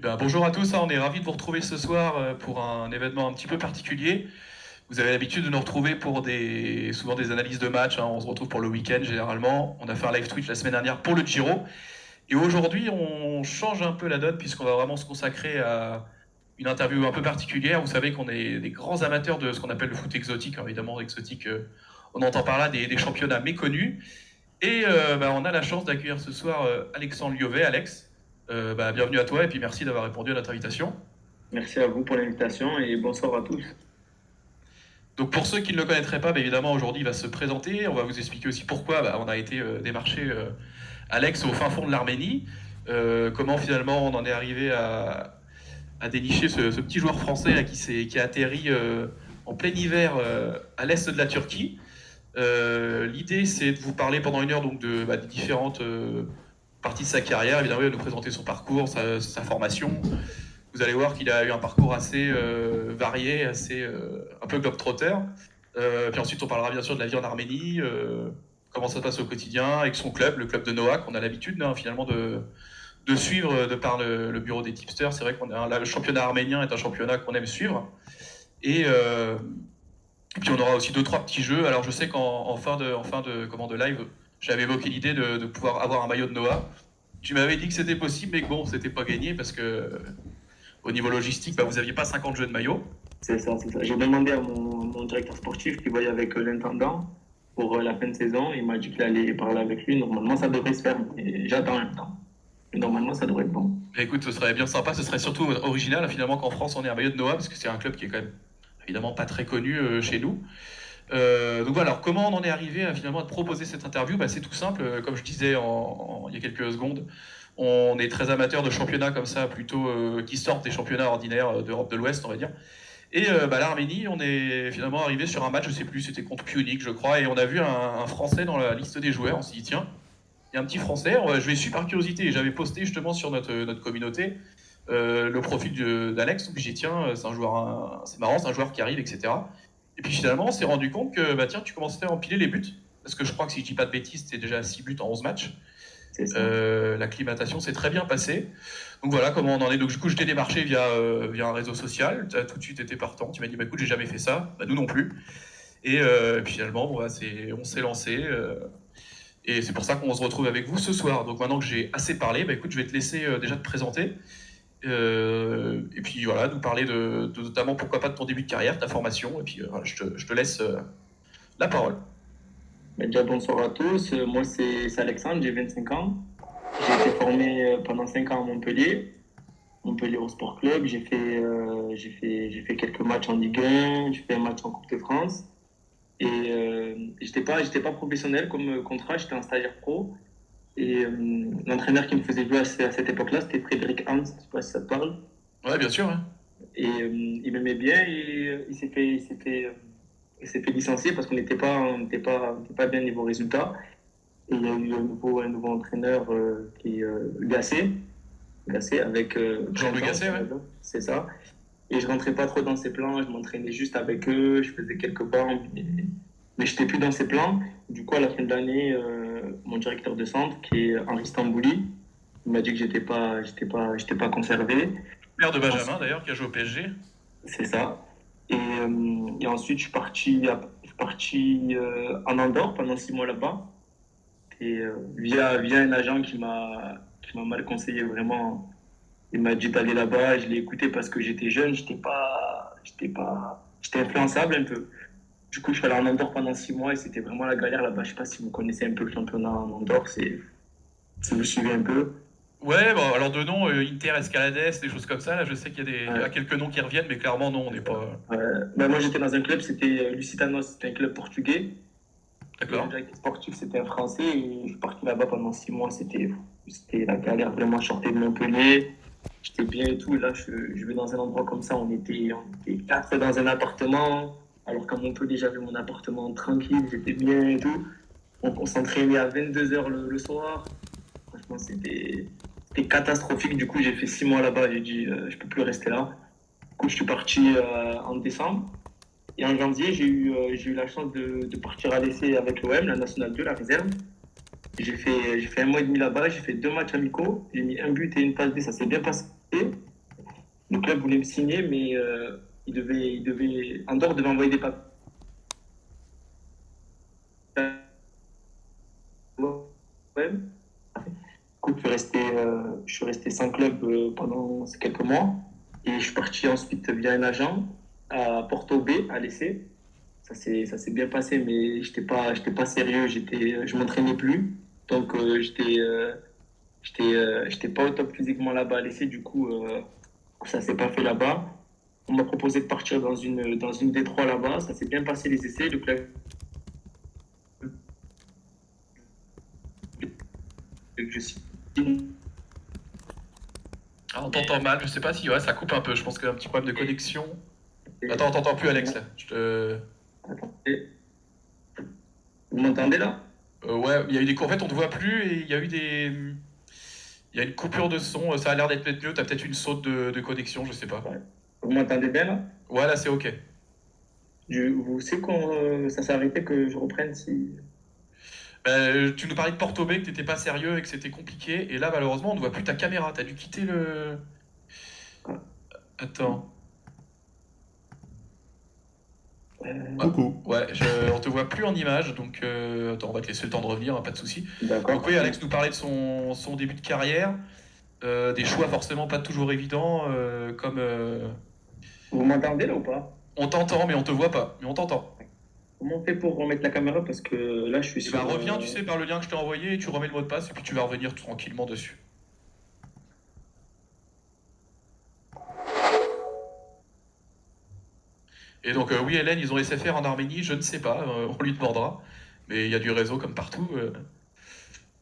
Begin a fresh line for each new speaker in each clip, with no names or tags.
Eh ben, bonjour à tous, hein, on est ravis de vous retrouver ce soir pour un événement un petit peu particulier. Vous avez l'habitude de nous retrouver pour souvent des analyses de matchs, hein, on se retrouve pour le week-end généralement. On a fait un live Twitch la semaine dernière pour le Giro. Et aujourd'hui, on change un peu la donne puisqu'on va vraiment se consacrer à une interview un peu particulière. Vous savez qu'on est des grands amateurs de ce qu'on appelle le foot exotique. Alors, évidemment, exotique, on entend par là des championnats méconnus. Et on a la chance d'accueillir ce soir Alexandre Liovet. Alex, bienvenue à toi et puis merci d'avoir répondu à notre invitation.
Merci à vous pour l'invitation et bonsoir à tous.
Donc pour ceux qui ne le connaîtraient pas, évidemment aujourd'hui il va se présenter, on va vous expliquer aussi pourquoi on a été démarché Alex au fin fond de l'Arménie, comment finalement on en est arrivé à dénicher ce petit joueur français là, qui a atterri en plein hiver à l'est de la Turquie. L'idée c'est de vous parler pendant une heure donc des différentes parties de sa carrière, évidemment il va nous présenter son parcours, sa formation. Vous allez voir qu'il a eu un parcours assez varié, assez un peu globe-trotter. Puis ensuite, on parlera bien sûr de la vie en Arménie, comment ça se passe au quotidien avec son club, le club de Noah, qu'on a l'habitude finalement de suivre de par le bureau des tipsters. C'est vrai qu'on a là, le championnat arménien est un championnat qu'on aime suivre. Et puis on aura aussi deux trois petits jeux. Alors je sais qu'en fin de live, j'avais évoqué l'idée de pouvoir avoir un maillot de Noah. Tu m'avais dit que c'était possible, mais que bon, c'était pas gagné parce que au niveau logistique, vous n'aviez pas 50 jeux de maillot.
C'est ça, c'est ça. J'ai demandé à mon directeur sportif qui voyait avec l'intendant pour la fin de saison. Il m'a dit qu'il allait parler avec lui. Normalement, ça devrait se faire. Et j'attends un temps. Mais normalement, ça devrait être bon.
Écoute, ce serait bien sympa, ce serait surtout original finalement qu'en France on ait un maillot de Noah, parce que c'est un club qui est quand même évidemment pas très connu chez nous. Donc voilà, alors comment on en est arrivé finalement à te proposer cette interview? C'est tout simple, comme je disais il y a quelques secondes, on est très amateur de championnats comme ça, plutôt qui sortent des championnats ordinaires d'Europe de l'Ouest, on va dire. Et l'Arménie, on est finalement arrivé sur un match, je sais plus, c'était contre Pionik, je crois, et on a vu un Français dans la liste des joueurs. On s'est dit, tiens, il y a un petit Français, je vais suivre par curiosité. Et j'avais posté justement sur notre communauté le profil d'Alex, donc j'ai dit, tiens, c'est un joueur, c'est marrant, c'est un joueur qui arrive, etc. Et puis finalement, on s'est rendu compte que, tiens, tu commençais à empiler les buts, parce que je crois que si je dis pas de bêtises, c'était déjà 6 buts en 11 matchs.
C'est ça.
L'acclimatation s'est très bien passée. Donc voilà comment on en est. Donc du coup, je t'ai démarché via un réseau social. Tu as tout de suite été partant. Tu m'as dit, écoute, j'ai jamais fait ça. Nous non plus. Et puis finalement, on s'est lancé. Et c'est pour ça qu'on se retrouve avec vous ce soir. Donc maintenant que j'ai assez parlé, écoute, je vais te laisser déjà te présenter. Et puis voilà, nous parler de notamment pourquoi pas de ton début de carrière, ta formation. Et puis voilà, je te laisse la parole.
Déjà, bonsoir à tous. Moi, c'est Alexandre, j'ai 25 ans. J'ai été formé pendant 5 ans à Montpellier. Montpellier au Sport Club. J'ai fait quelques matchs en Ligue 1. J'ai fait un match en Coupe de France. Et j'étais pas professionnel comme contrat, j'étais un stagiaire pro. Et l'entraîneur qui me faisait jouer à cette époque-là, c'était Frédéric Hans, je sais pas si ça te parle.
Ouais, bien sûr. Ouais.
Et il m'aimait bien et il s'est fait licencier parce qu'on n'était pas bien niveau résultat. Et il y a eu un nouveau entraîneur qui est Gasset avec
Jean-Louis
Printemps,
Gasset, ouais.
c'est ça. Et je rentrais pas trop dans ses plans, je m'entraînais juste avec eux, je faisais quelques bancs, mais je n'étais plus dans ses plans. Du coup, à la fin de l'année, mon directeur de centre, qui est Henri Stambouli, il m'a dit que j'étais pas conservé.
Père de Benjamin
Ensuite,
d'ailleurs, qui a joué au PSG.
c'est ça. Et ensuite, je suis parti en Andorre pendant 6 mois là-bas. Et via un agent qui m'a mal conseillé vraiment. Il m'a dit d'aller là-bas, je l'ai écouté parce que j'étais jeune, j'étais influençable un peu. Du coup, je suis allé en Andorre pendant 6 mois et c'était vraiment la galère là-bas. Je sais pas si vous connaissez un peu le championnat en Andorre, si vous suivez un peu.
Ouais, bon, alors de nom, Inter Escalades, des choses comme ça. Là, je sais qu'il il y a
Ouais.
quelques noms qui reviennent, mais clairement, non, on n'est pas.
Moi, j'étais dans un club, c'était Lusitanos, c'était un club portugais. Et le
D'accord.
directeur sportif, c'était un Français. Et je suis parti là-bas pendant 6 mois. C'était la galère, vraiment. Je sortais de Montpellier. J'étais bien et tout. Et là, je vais dans un endroit comme ça. On était quatre dans un appartement. Alors qu'à Montpellier, j'avais mon appartement tranquille. J'étais bien et tout. On s'entraînait à 22 h le soir. Franchement, c'était catastrophique. Du coup, j'ai fait 6 mois là-bas. J'ai dit, je peux plus rester là. Du coup, je suis parti en décembre. Et en janvier, j'ai eu la chance de partir à l'essai avec l'OM, la Nationale 2, la réserve. J'ai fait un mois et demi là-bas, j'ai fait 2 matchs amicaux, j'ai mis un but et une passe D, ça s'est bien passé. le club voulait me signer, mais Andorre devait envoyer des papiers. Ouais. Du coup, je suis resté sans club pendant ces quelques mois. Et je suis parti ensuite via un agent à Porto B, à l'essai. Ça s'est bien passé, mais j'étais pas sérieux, je m'entraînais plus. Donc, j'étais pas au top physiquement là-bas à l'essai. Du coup, ça s'est pas fait là-bas. On m'a proposé de partir dans une des trois là-bas. Ça s'est bien passé les essais. Le club que je signe.
Ah, on t'entend mal, je sais pas si ouais, ça coupe un peu. Je pense qu'il y a un petit problème de connexion. Attends, on t'entend plus, Alex, là.
Attendez. Vous m'entendez là?
Ouais, il y a eu des... En fait, on te voit plus et il y a eu des... Il y a une coupure de son. Ça a l'air d'être peut-être mieux. T'as peut-être une saute de connexion, je sais pas.
Ouais. Vous m'entendez bien là?
Ouais, là, c'est OK.
Vous savez quand ça s'est arrêté que je reprenne si...
Tu nous parlais de Porto B, que t'étais pas sérieux et que c'était compliqué. Et là, malheureusement, on ne voit plus ta caméra. T'as dû quitter le... Attends.
Coucou.
Ouais, on te voit plus en image, donc attends, on va te laisser le temps de revenir, hein, pas de souci.
D'accord.
Donc oui, Alex nous parlait de son début de carrière, des choix forcément pas toujours évidents, comme
Vous m'entendez là ou pas?
on t'entend, mais on te voit pas, mais on t'entend.
Comment on fait pour remettre la caméra? Parce que là, je suis
Et bah
sur...
reviens, tu sais, par le lien que je t'ai envoyé, et tu remets le mot de passe, et puis tu vas revenir tranquillement dessus. Et donc oui, Hélène, ils ont laissé faire en Arménie, je ne sais pas, on lui demandera, mais il y a du réseau comme partout.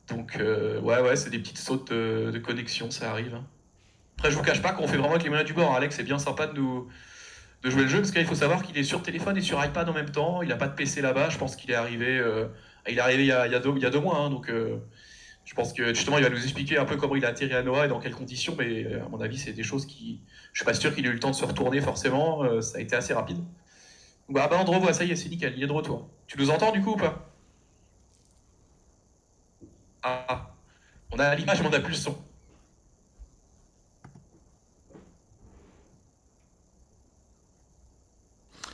Donc ouais, c'est des petites sautes de connexion, ça arrive, hein. Après, je vous cache pas qu'on fait vraiment avec les moyens du bord. Alex, c'est bien sympa de jouer le jeu, parce qu'il faut savoir qu'il est sur téléphone et sur iPad en même temps. Il n'a pas de PC là-bas. Je pense qu'il est arrivé, il y a 2 mois. Hein, donc, je pense que justement, il va nous expliquer un peu comment il a atterri à Noah et dans quelles conditions. Mais à mon avis, c'est des choses qui. Je suis pas sûr qu'il ait eu le temps de se retourner forcément. Ça a été assez rapide. Donc, ah bah, on te revoit, ça y est, c'est nickel. Il est de retour. Tu nous entends du coup ou pas? Ah, on a l'image, mais on n'a plus le son.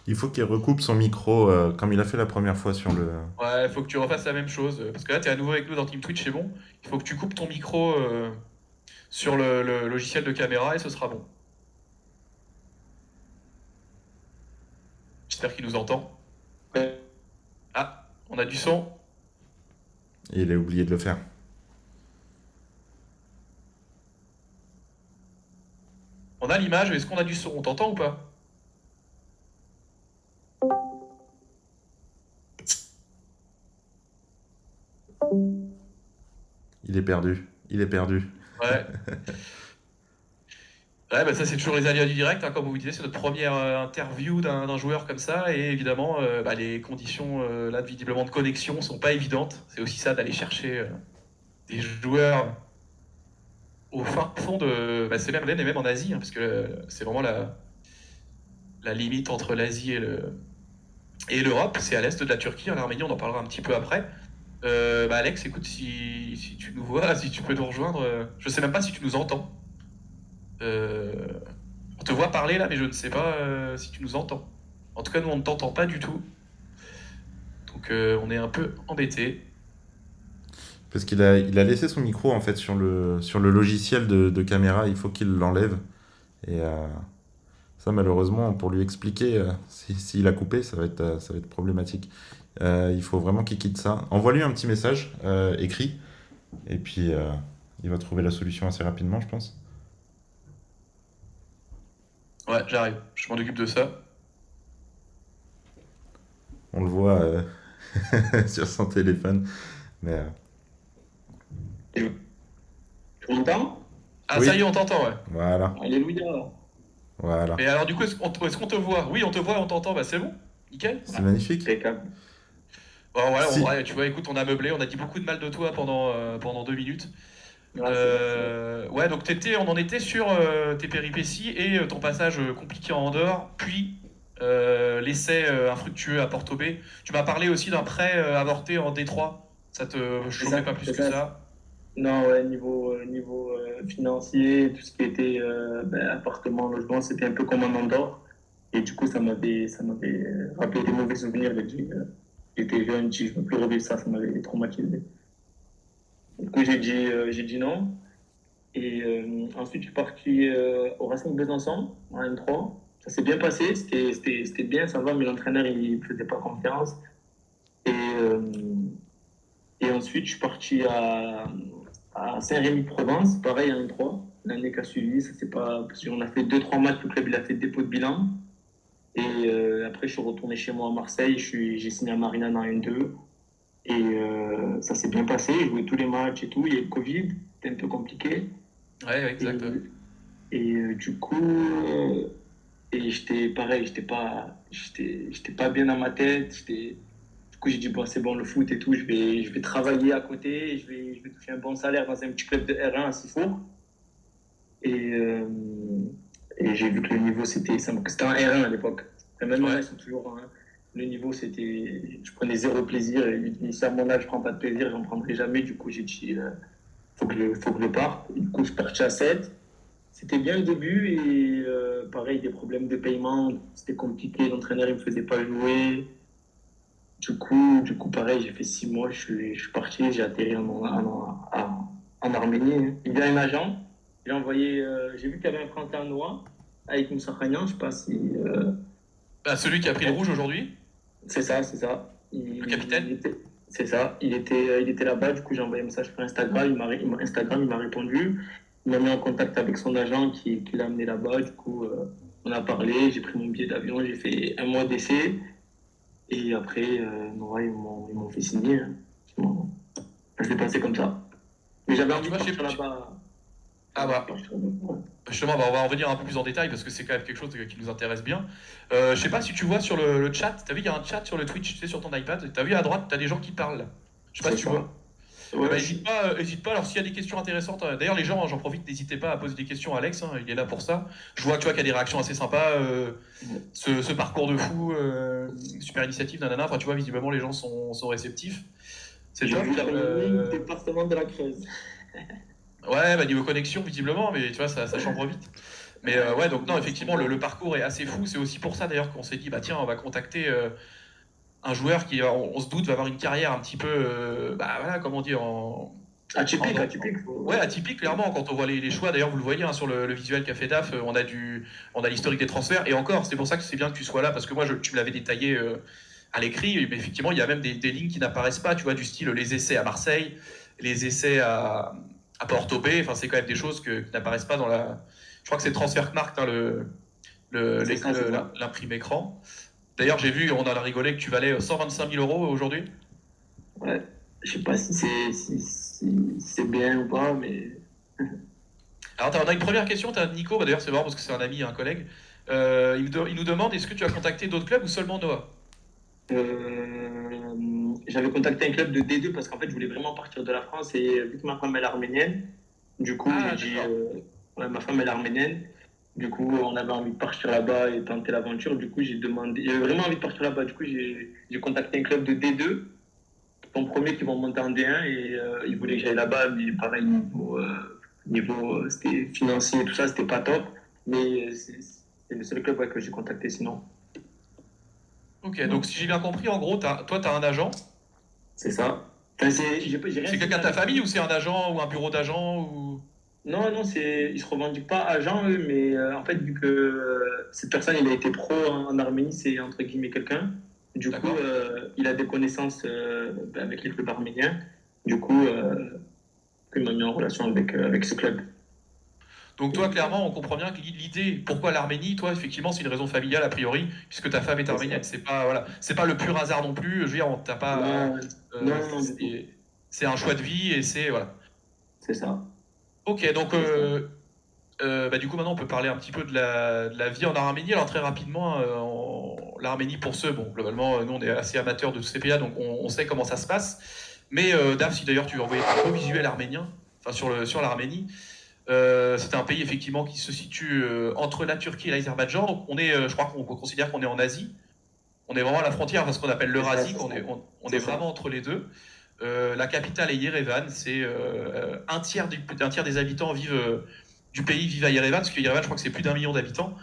Il faut qu'il recoupe son micro comme il a fait la première fois sur le...
Ouais, faut que tu refasses la même chose. Parce que là, tu es à nouveau avec nous dans Team Twitch, c'est bon. Il faut que tu coupes ton micro sur le logiciel de caméra et ce sera bon. J'espère qu'il nous entend. Ah, on a du son.
Et il a oublié de le faire.
On a l'image, mais est-ce qu'on a du son? On t'entend ou pas?
Il est perdu. Il est perdu.
Ouais. Ouais, bah ça c'est toujours les aléas du direct, hein, comme vous disiez, c'est notre première interview d'un joueur comme ça, et évidemment bah, les conditions là visiblement de connexion sont pas évidentes. C'est aussi ça d'aller chercher des joueurs au fin fond de... Bah, c'est même l'Aisne et même en Asie, hein, parce que c'est vraiment la limite entre l'Asie et l'Europe, c'est à l'est de la Turquie, en Arménie, on en parlera un petit peu après. Bah Alex, écoute, si tu nous vois, si tu peux nous rejoindre, je sais même pas si tu nous entends. Euh, on te voit parler là, mais je ne sais pas si tu nous entends. En tout cas, nous, on ne t'entend pas du tout. Donc, on est un peu embêtés.
Parce il a laissé son micro en fait sur le logiciel de caméra. Il faut qu'il l'enlève. Et ça, malheureusement, pour lui expliquer s'il a coupé, ça va être problématique. Il faut vraiment qu'il quitte ça. Envoie-lui un petit message écrit. Et puis, il va trouver la solution assez rapidement, je pense.
Ouais, j'arrive. Je m'en occupe de ça.
On le voit sur son téléphone. Mais
Tu m'entends?
Ah,
oui,
ça y est, on t'entend, ouais.
voilà,
Alléluia.
voilà.
Et alors, du coup, est-ce qu'on te voit? Oui, on te voit, on t'entend, bah c'est bon. Nickel.
C'est magnifique.
Impeccable.
Bon, ouais,
Si,
ouais, tu vois, écoute, on a meublé, on a dit beaucoup de mal de toi pendant 2 minutes.
Ouais, c'est vrai.
Ouais, donc on en était sur tes péripéties et ton passage compliqué en Andorre, puis l'essai infructueux à Porto B. Tu m'as parlé aussi d'un prêt avorté en Détroit. Ça te
C'est
chauffait
ça,
pas plus
c'est
que
ça.
ça?
Non, ouais, niveau financier, tout ce qui était appartement, logement, c'était un peu comme un Andorre. Et du coup, ça m'avait rappelé des mauvais souvenirs. J'étais jeune, je ne veux plus revivre ça, ça m'avait traumatisé. Du coup, j'ai dit non. Et ensuite, je suis parti au Racing Besançon, en N3. Ça s'est bien passé, c'était bien, ça va, mais l'entraîneur, il ne faisait pas confiance. Et, euh, et ensuite, je suis parti à Saint-Rémy-de-Provence, pareil, en N3. L'année qui a suivi, ça c'est pas. Parce qu'on a fait deux trois matchs, le club il a fait dépôt de bilan. Et après, je suis retourné chez moi à Marseille, j'ai signé à Marina dans N2. Et ça s'est bien passé, j'ai joué tous les matchs et tout. Il y a eu le Covid, c'était un peu compliqué.
Ouais,
Et,
exact. Ouais.
du coup, et j'étais pareil, j'étais pas bien dans ma tête. Du coup, j'ai dit, bon, c'est bon, le foot et tout, je vais travailler à côté, je vais toucher un bon salaire dans un petit club de R1 à Sifour. Et, euh, et j'ai vu que le niveau, c'était un R1 à l'époque. Et même maintenant,
Ouais.
ils sont toujours. Le niveau, je prenais zéro plaisir. Et si à mon âge, je prends pas de plaisir, j'en prendrai jamais. Du coup, j'ai dit, faut que je parte. Et du coup, je suis parti à 7. C'était bien le début et pareil, des problèmes de paiement, c'était compliqué. L'entraîneur, il me faisait pas jouer. Du coup, pareil, j'ai fait 6 mois, je suis parti, j'ai atterri en Arménie, hein. Il y a un agent, j'ai vu qu'il y avait un Français en noix avec Moussa Khagnan, je sais pas si.
Bah, celui qui a pris le rouge aujourd'hui,
C'est ça, c'est ça.
le
Il
capitaine.
était, c'est ça, il était là-bas, du coup, j'ai envoyé un message sur Instagram, il m'a répondu, il m'a mis en contact avec son agent qui l'a amené là-bas, du coup, on a parlé, j'ai pris mon billet d'avion, j'ai fait un mois d'essai. Et après, ouais, ils m'ont fait signer, hein. Ça s'est passé comme ça. Mais j'avais
Alors tu
envie de
vois,
partir là-bas.
ah
J'avais envie de
bah,
partir là-bas. Ouais.
justement, bah, on va en revenir un peu plus en détail parce que c'est quand même quelque chose qui nous intéresse bien. Je sais pas si tu vois sur le chat, t'as vu, il y a un chat sur le Twitch, tu sais, sur ton iPad, t'as vu à droite, t'as des gens qui parlent là. Je sais pas
C'est
si tu vois.
ça.
Eh ben,
Ouais,
hésite pas, alors s'il y a des questions intéressantes, d'ailleurs les gens, hein, j'en profite, n'hésitez pas à poser des questions à Alex, hein, il est là pour ça. Je vois, tu vois, qu'il y a des réactions assez sympas, ce parcours de fou, super initiative, nanana, enfin tu vois, visiblement les gens sont réceptifs, c'est
j'ai
top.
vu l'Arménie, département de la Creuse.
Ouais, bah niveau connexion, visiblement, mais tu vois, ça chambre vite. Mais ouais, donc non, effectivement, le parcours est assez fou, c'est aussi pour ça d'ailleurs qu'on s'est dit, bah tiens, on va contacter un joueur qui, on se doute, va avoir une carrière un petit peu, bah voilà, comment dire,
Atypique,
en-
atypique.
ouais, atypique, clairement, quand on voit les choix. D'ailleurs, vous le voyez, hein, sur le visuel qu'a fait DAF, on a l'historique des transferts. Et encore, c'est pour ça que c'est bien que tu sois là, parce que moi, tu me l'avais détaillé à l'écrit, mais effectivement, il y a même des lignes qui n'apparaissent pas, tu vois, du style les essais à Marseille, les essais à Porto B. Enfin, c'est quand même des choses qui n'apparaissent pas dans la. Je crois que c'est Transfermarkt, hein,
C'est ça, c'est ça.
l'imprime écran. D'ailleurs, j'ai vu, on en a rigolé, que tu valais 125 000 euros aujourd'hui.
Ouais. Je sais pas si c'est bien ou pas, mais.
Alors, on a une première question, t'as Nico, bah, d'ailleurs c'est marrant parce que c'est un ami, un collègue. Il nous demande, est-ce que tu as contacté d'autres clubs ou seulement Noah?
J'avais contacté un club de D2 parce qu'en fait, je voulais vraiment partir de la France et vu que ma femme elle est arménienne, du coup, j'ai
Ah,
dit,
d'accord.
ouais, ma femme elle est arménienne, du coup, on avait envie de partir là-bas et tenter l'aventure. Du coup, j'avais vraiment envie de partir là-bas. Du coup, j'ai contacté un club de D2, ton premier qui vont monter en D1 et ils voulaient que j'aille là-bas, mais pareil, c'était financier et tout ça, c'était pas top. Mais c'est le seul club ouais, que j'ai contacté sinon.
Ok, donc
Non,
si j'ai bien compris, en gros, toi, t'as un agent.
c'est ça. Enfin, j'ai rien
C'est
signé
quelqu'un de ta
avec
famille
eux.
ou c'est un agent ou un bureau d'agent ou...
Non, non, ils se revendiquent pas agents, eux, mais en fait, vu que cette personne, il a été pro en Arménie, c'est entre guillemets quelqu'un. Du coup,
D'accord.
il a des connaissances avec les clubs arméniens. Du coup, il m'a mis en relation avec ce club.
Donc toi, clairement, on comprend bien que l'idée, pourquoi l'Arménie, toi, effectivement, c'est une raison familiale a priori, puisque ta femme est
C'est ça.
arménienne. C'est pas, voilà, c'est pas le pur hasard non plus. Je veux dire, t'as pas,
Non, non, non, du tout.
c'est un choix de vie et c'est voilà.
C'est ça.
Ok, donc
C'est ça.
bah, du coup, maintenant, on peut parler un petit peu de la vie en Arménie. Alors, très rapidement, l'Arménie, pour ceux, bon, globalement, nous, on est assez amateurs de CPA, donc on sait comment ça se passe. Mais, Daf, si d'ailleurs tu veux envoyer un beau visuel arménien, enfin, sur l'Arménie, c'est un pays, effectivement, qui se situe entre la Turquie et l'Azerbaïdjan. Donc, je crois qu'on considère qu'on est en Asie. On est vraiment à la frontière, parce qu'on appelle
C'est ça,
l'Eurasie,
c'est ça.
on est
C'est
vraiment
ça.
entre les deux. La capitale est Yerevan. C'est un tiers des habitants du pays vivent à Yerevan, parce que Yerevan, je crois que c'est plus d'1 million d'habitants.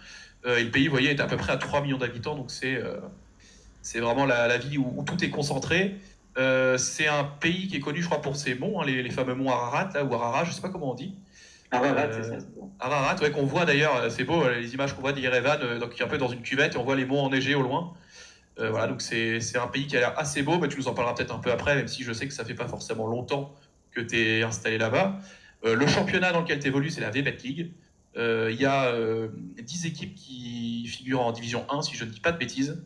Et le pays, vous voyez, est à peu près à 3 millions d'habitants, donc c'est vraiment la ville où tout est concentré. C'est un pays qui est connu, je crois, pour ses monts, hein, les fameux monts Ararat, là, ou Ararat, je sais pas comment on dit.
Ararat, c'est ça.
Ararat, ouais, qu'on voit d'ailleurs, c'est beau, les images qu'on voit d'Yerevan, donc un peu dans une cuvette, et on voit les monts enneigés au loin. Voilà, donc c'est un pays qui a l'air assez beau, mais tu nous en parleras peut-être un peu après, même si je sais que ça fait pas forcément longtemps que tu es installé là-bas. Le championnat dans lequel tu évolues, c'est la VBET League. Il y a 10 équipes qui figurent en division 1, si je ne dis pas de bêtises.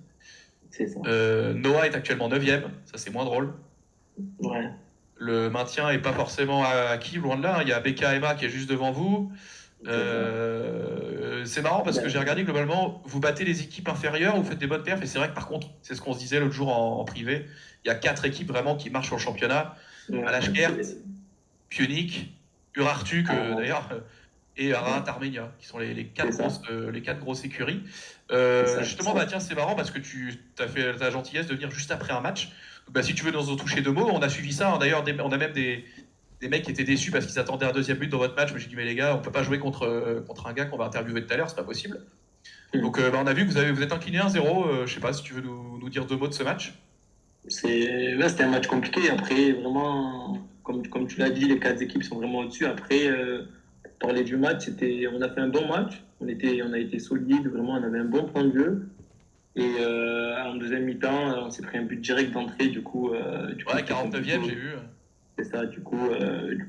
C'est ça.
Noah est actuellement 9ème, ça c'est moins drôle.
Ouais.
Le maintien est pas forcément acquis, loin de là. Il y a BKMA qui est juste devant vous. C'est marrant parce que j'ai regardé globalement, vous battez les équipes inférieures, vous faites des bonnes perfs, et c'est vrai que par contre, c'est ce qu'on se disait l'autre jour en privé, il y a 4 équipes vraiment qui marchent sur le championnat. Alashkert, Pionik, Urartu, d'ailleurs, et Ararat Armenia, qui sont les quatre grosses écuries. Justement, bah tiens, c'est marrant parce que tu as fait ta gentillesse de venir juste après un match. Bah, si tu veux nous en toucher 2 mots, on a suivi ça. Hein. D'ailleurs, on a même des mecs qui étaient déçus parce qu'ils attendaient un deuxième but dans votre match. Mais j'ai dit, mais les gars, on peut pas jouer contre un gars qu'on va interviewer tout à l'heure, c'est pas possible. Donc, bah, on a vu que vous êtes incliné 1-0. Je sais pas si tu veux nous dire 2 mots de ce match.
C'était un match compliqué. Après, vraiment, comme tu l'as dit, les 4 équipes sont vraiment au-dessus. Après, pour parler du match, on a fait un bon match. On a été solide, vraiment, on avait un bon point de jeu. Et en deuxième mi-temps, on s'est pris un but direct d'entrée. Du coup,
ouais, 49e, j'ai vu.
C'est ça, du coup,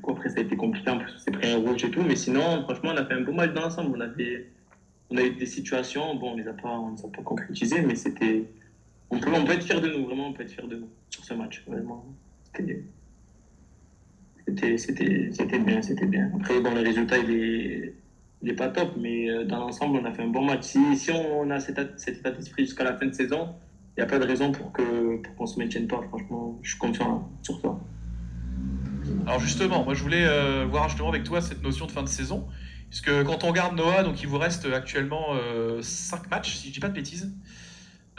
après, ça a été compliqué. En plus, on s'est pris un rouge et tout. Mais sinon, franchement, on a fait un bon match dans l'ensemble. On a eu des situations, bon, on les a pas concrétisées, mais on peut être fier de nous, vraiment, on peut être fier de nous sur ce match, vraiment. C'était bien. Après, bon, le résultat, il est pas top, mais dans l'ensemble, on a fait un bon match. Si on a cet état d'esprit jusqu'à la fin de saison, il n'y a pas de raison pour qu'on se maintienne pas. Franchement, je suis confiant sur ça.
Alors justement, moi je voulais voir justement avec toi cette notion de fin de saison. Puisque quand on regarde Noah, donc il vous reste actuellement 5 matchs, si je dis pas de bêtises.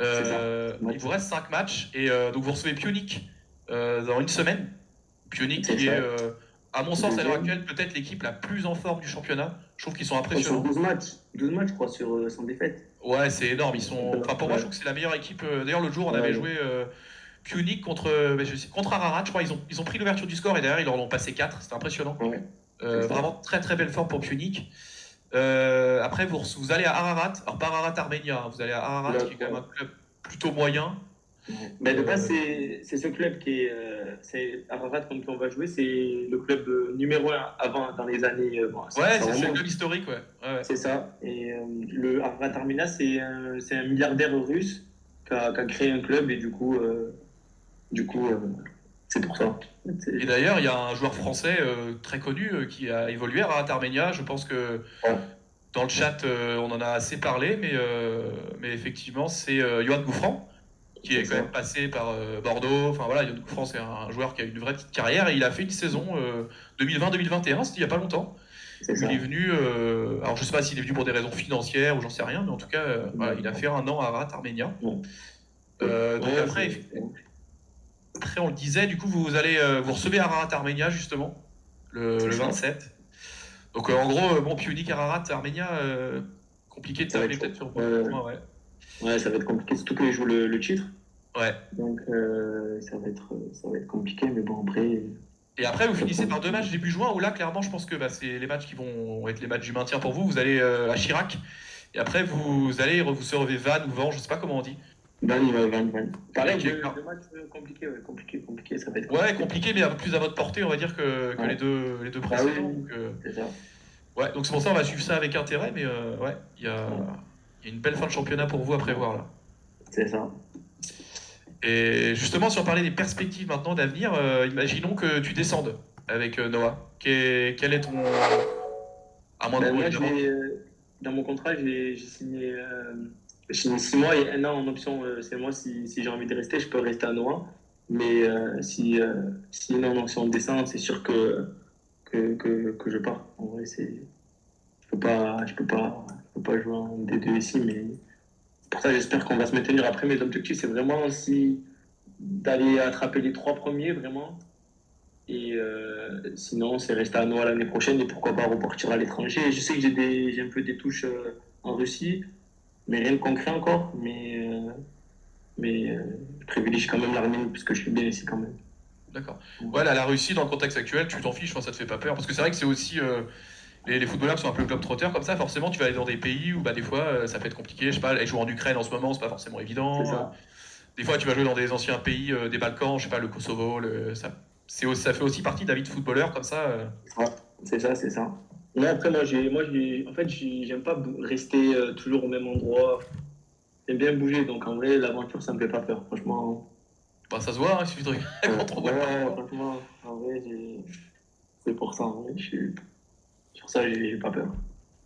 Il vous reste 5 matchs, et donc vous recevez Pionik dans une semaine. Pionik qui est, à mon sens, à l'heure actuelle, peut-être l'équipe la plus en forme du championnat. Je trouve qu'ils sont impressionnants.
12 matchs, je crois, sans défaite.
Ouais, c'est énorme. Pour moi, je trouve que c'est la meilleure équipe. D'ailleurs, l'autre jour, on avait joué Pionik contre Ararat. Je crois ils ont pris l'ouverture du score, et derrière, ils leur ont passé 4. C'était impressionnant.
Ouais.
Vraiment très très belle forme pour Pionik. Après, vous allez à Ararat. Alors, pas Ararat Armenia, hein. Vous allez à Ararat, qui est quand même un club plutôt moyen.
Mais de base, c'est ce club qui est. C'est Ararat contre qui on va jouer, c'est le club numéro 1 avant, dans les années.
Ouais, c'est le club historique, ouais.
C'est ça. Et le Ararat Armenia, c'est un milliardaire russe qui a créé un club, et du coup, c'est pour ça.
Et d'ailleurs, il y a un joueur français très connu qui a évolué à Ararat Armenia. Je pense que dans le chat, on en a assez parlé, mais effectivement, c'est Yoann Gouffran, qui est quand même passé par Bordeaux. Enfin voilà, Yoann Gouffran, c'est un joueur qui a une vraie petite carrière, et il a fait une saison 2020-2021, c'était il n'y a pas longtemps. Il est venu, alors je sais pas s'il est venu pour des raisons financières ou j'en sais rien, mais en tout cas, voilà, il a fait 1 an à Ararat Armenia. Donc après, on le disait, du coup, vous recevez Ararat Armenia, justement, le 27. Donc en gros, Pionik, Ararat Armenia, compliqué de s'appeler peut-être sur le point, ouais.
Ouais, ça va être compliqué, surtout qu'ils jouent le titre.
Ouais.
Donc ça va être compliqué, mais bon, après.
Et après, vous finissez par 2 matchs début juin, où là, clairement, je pense que c'est les matchs qui vont être les matchs du maintien pour vous. Vous allez à Chirac, et après, vous servez Vannes ou Vannes, je sais pas comment on dit.
Vannes. Pareil, 2 matchs compliqués, ça va être compliqué.
Ouais, compliqué, mais plus à votre portée, on va dire, que les deux précédents.
Oui, c'est ça.
Ouais, donc c'est pour ça, on va suivre ça avec intérêt, mais ouais, il y a une belle fin de championnat pour vous à prévoir, là.
C'est ça.
Et justement, si on parlait des perspectives maintenant d'avenir, imaginons que tu descendes avec Noah. Quel est ton... À moins de
moi, dans mon contrat, j'ai signé 6 mois et 1 an en option. C'est moi, si j'ai envie de rester, je peux rester à Noah. Mais si on descend, c'est sûr que je pars. En vrai, je peux pas jouer en D2 ici, mais pour ça, j'espère qu'on va se maintenir. Après, mes objectifs, c'est vraiment d'aller attraper les 3 premiers, vraiment. Et sinon, c'est rester à Noah l'année prochaine et pourquoi pas repartir à l'étranger. Je sais que j'ai un peu des touches en Russie, mais rien de concret encore. Mais je privilégie quand même l'Arménie puisque je suis bien ici quand même.
D'accord. Ouais, là, la Russie, dans le contexte actuel, tu t'en fiches, enfin, ça te fait pas peur. Parce que c'est vrai que c'est aussi. Les footballeurs sont un peu globetrotters comme ça, forcément, tu vas aller dans des pays où bah, des fois ça peut être compliqué. Je sais pas, aller jouer en Ukraine en ce moment, c'est pas forcément
C'est
évident.
ça.
Des fois, tu vas jouer dans des anciens pays des Balkans, je sais pas, le Kosovo, ça fait aussi partie de la vie de footballeur comme ça.
Ouais, c'est ça, c'est ça. Mais après, en fait, j'aime pas rester toujours au même endroit. J'aime bien bouger, donc en vrai, l'aventure, ça me fait pas peur. Franchement,
Bah, ça se voit, hein, il suffit de regarder quand on voit le
ouais,
parcours.
franchement, en vrai, c'est pour ça. En vrai, sur ça, j'ai pas peur.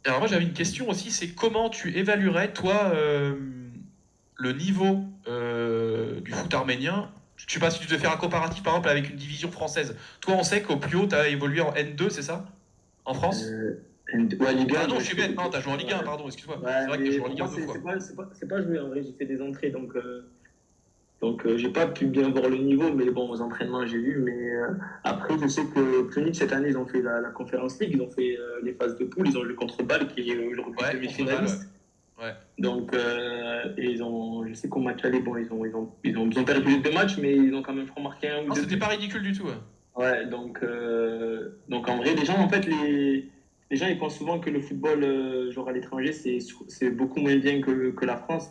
Alors moi j'avais une question aussi, c'est comment tu évaluerais toi le niveau du foot arménien? Je sais pas si tu devais faire un comparatif par exemple avec une division française. Toi on sait qu'au plus haut tu as évolué en N2, c'est ça? En France?
Ouais, Ligue
Ah
1,
non,
bah,
je suis bête, non, t'as joué en Ligue 1,
ouais.
pardon, excuse-moi. C'est
Ouais,
vrai que t'as
mais
joué en
pour
Ligue
moi,
1 deux fois.
c'est pas joué en vrai. J'ai fait des entrées, donc j'ai pas pu bien voir le niveau, mais bon, aux entraînements, j'ai vu. Mais après, je sais que Punic, cette année, ils ont fait la Conference League, ils ont fait les phases de poule, ils ont joué contre Bâle, qui est aujourd'hui
Ouais, contre Bâle, ouais.
demi-finaliste.
Ouais.
Donc, et je sais qu'au match aller, bon, ils ont perdu les deux matchs, mais ils ont quand même remarqué un ou
Non,
deux
c'était
buts.
pas ridicule du tout. Ouais.
Ouais, donc en vrai, les gens, en fait, les gens, ils pensent souvent que le football, genre à l'étranger, c'est beaucoup moins bien que la France,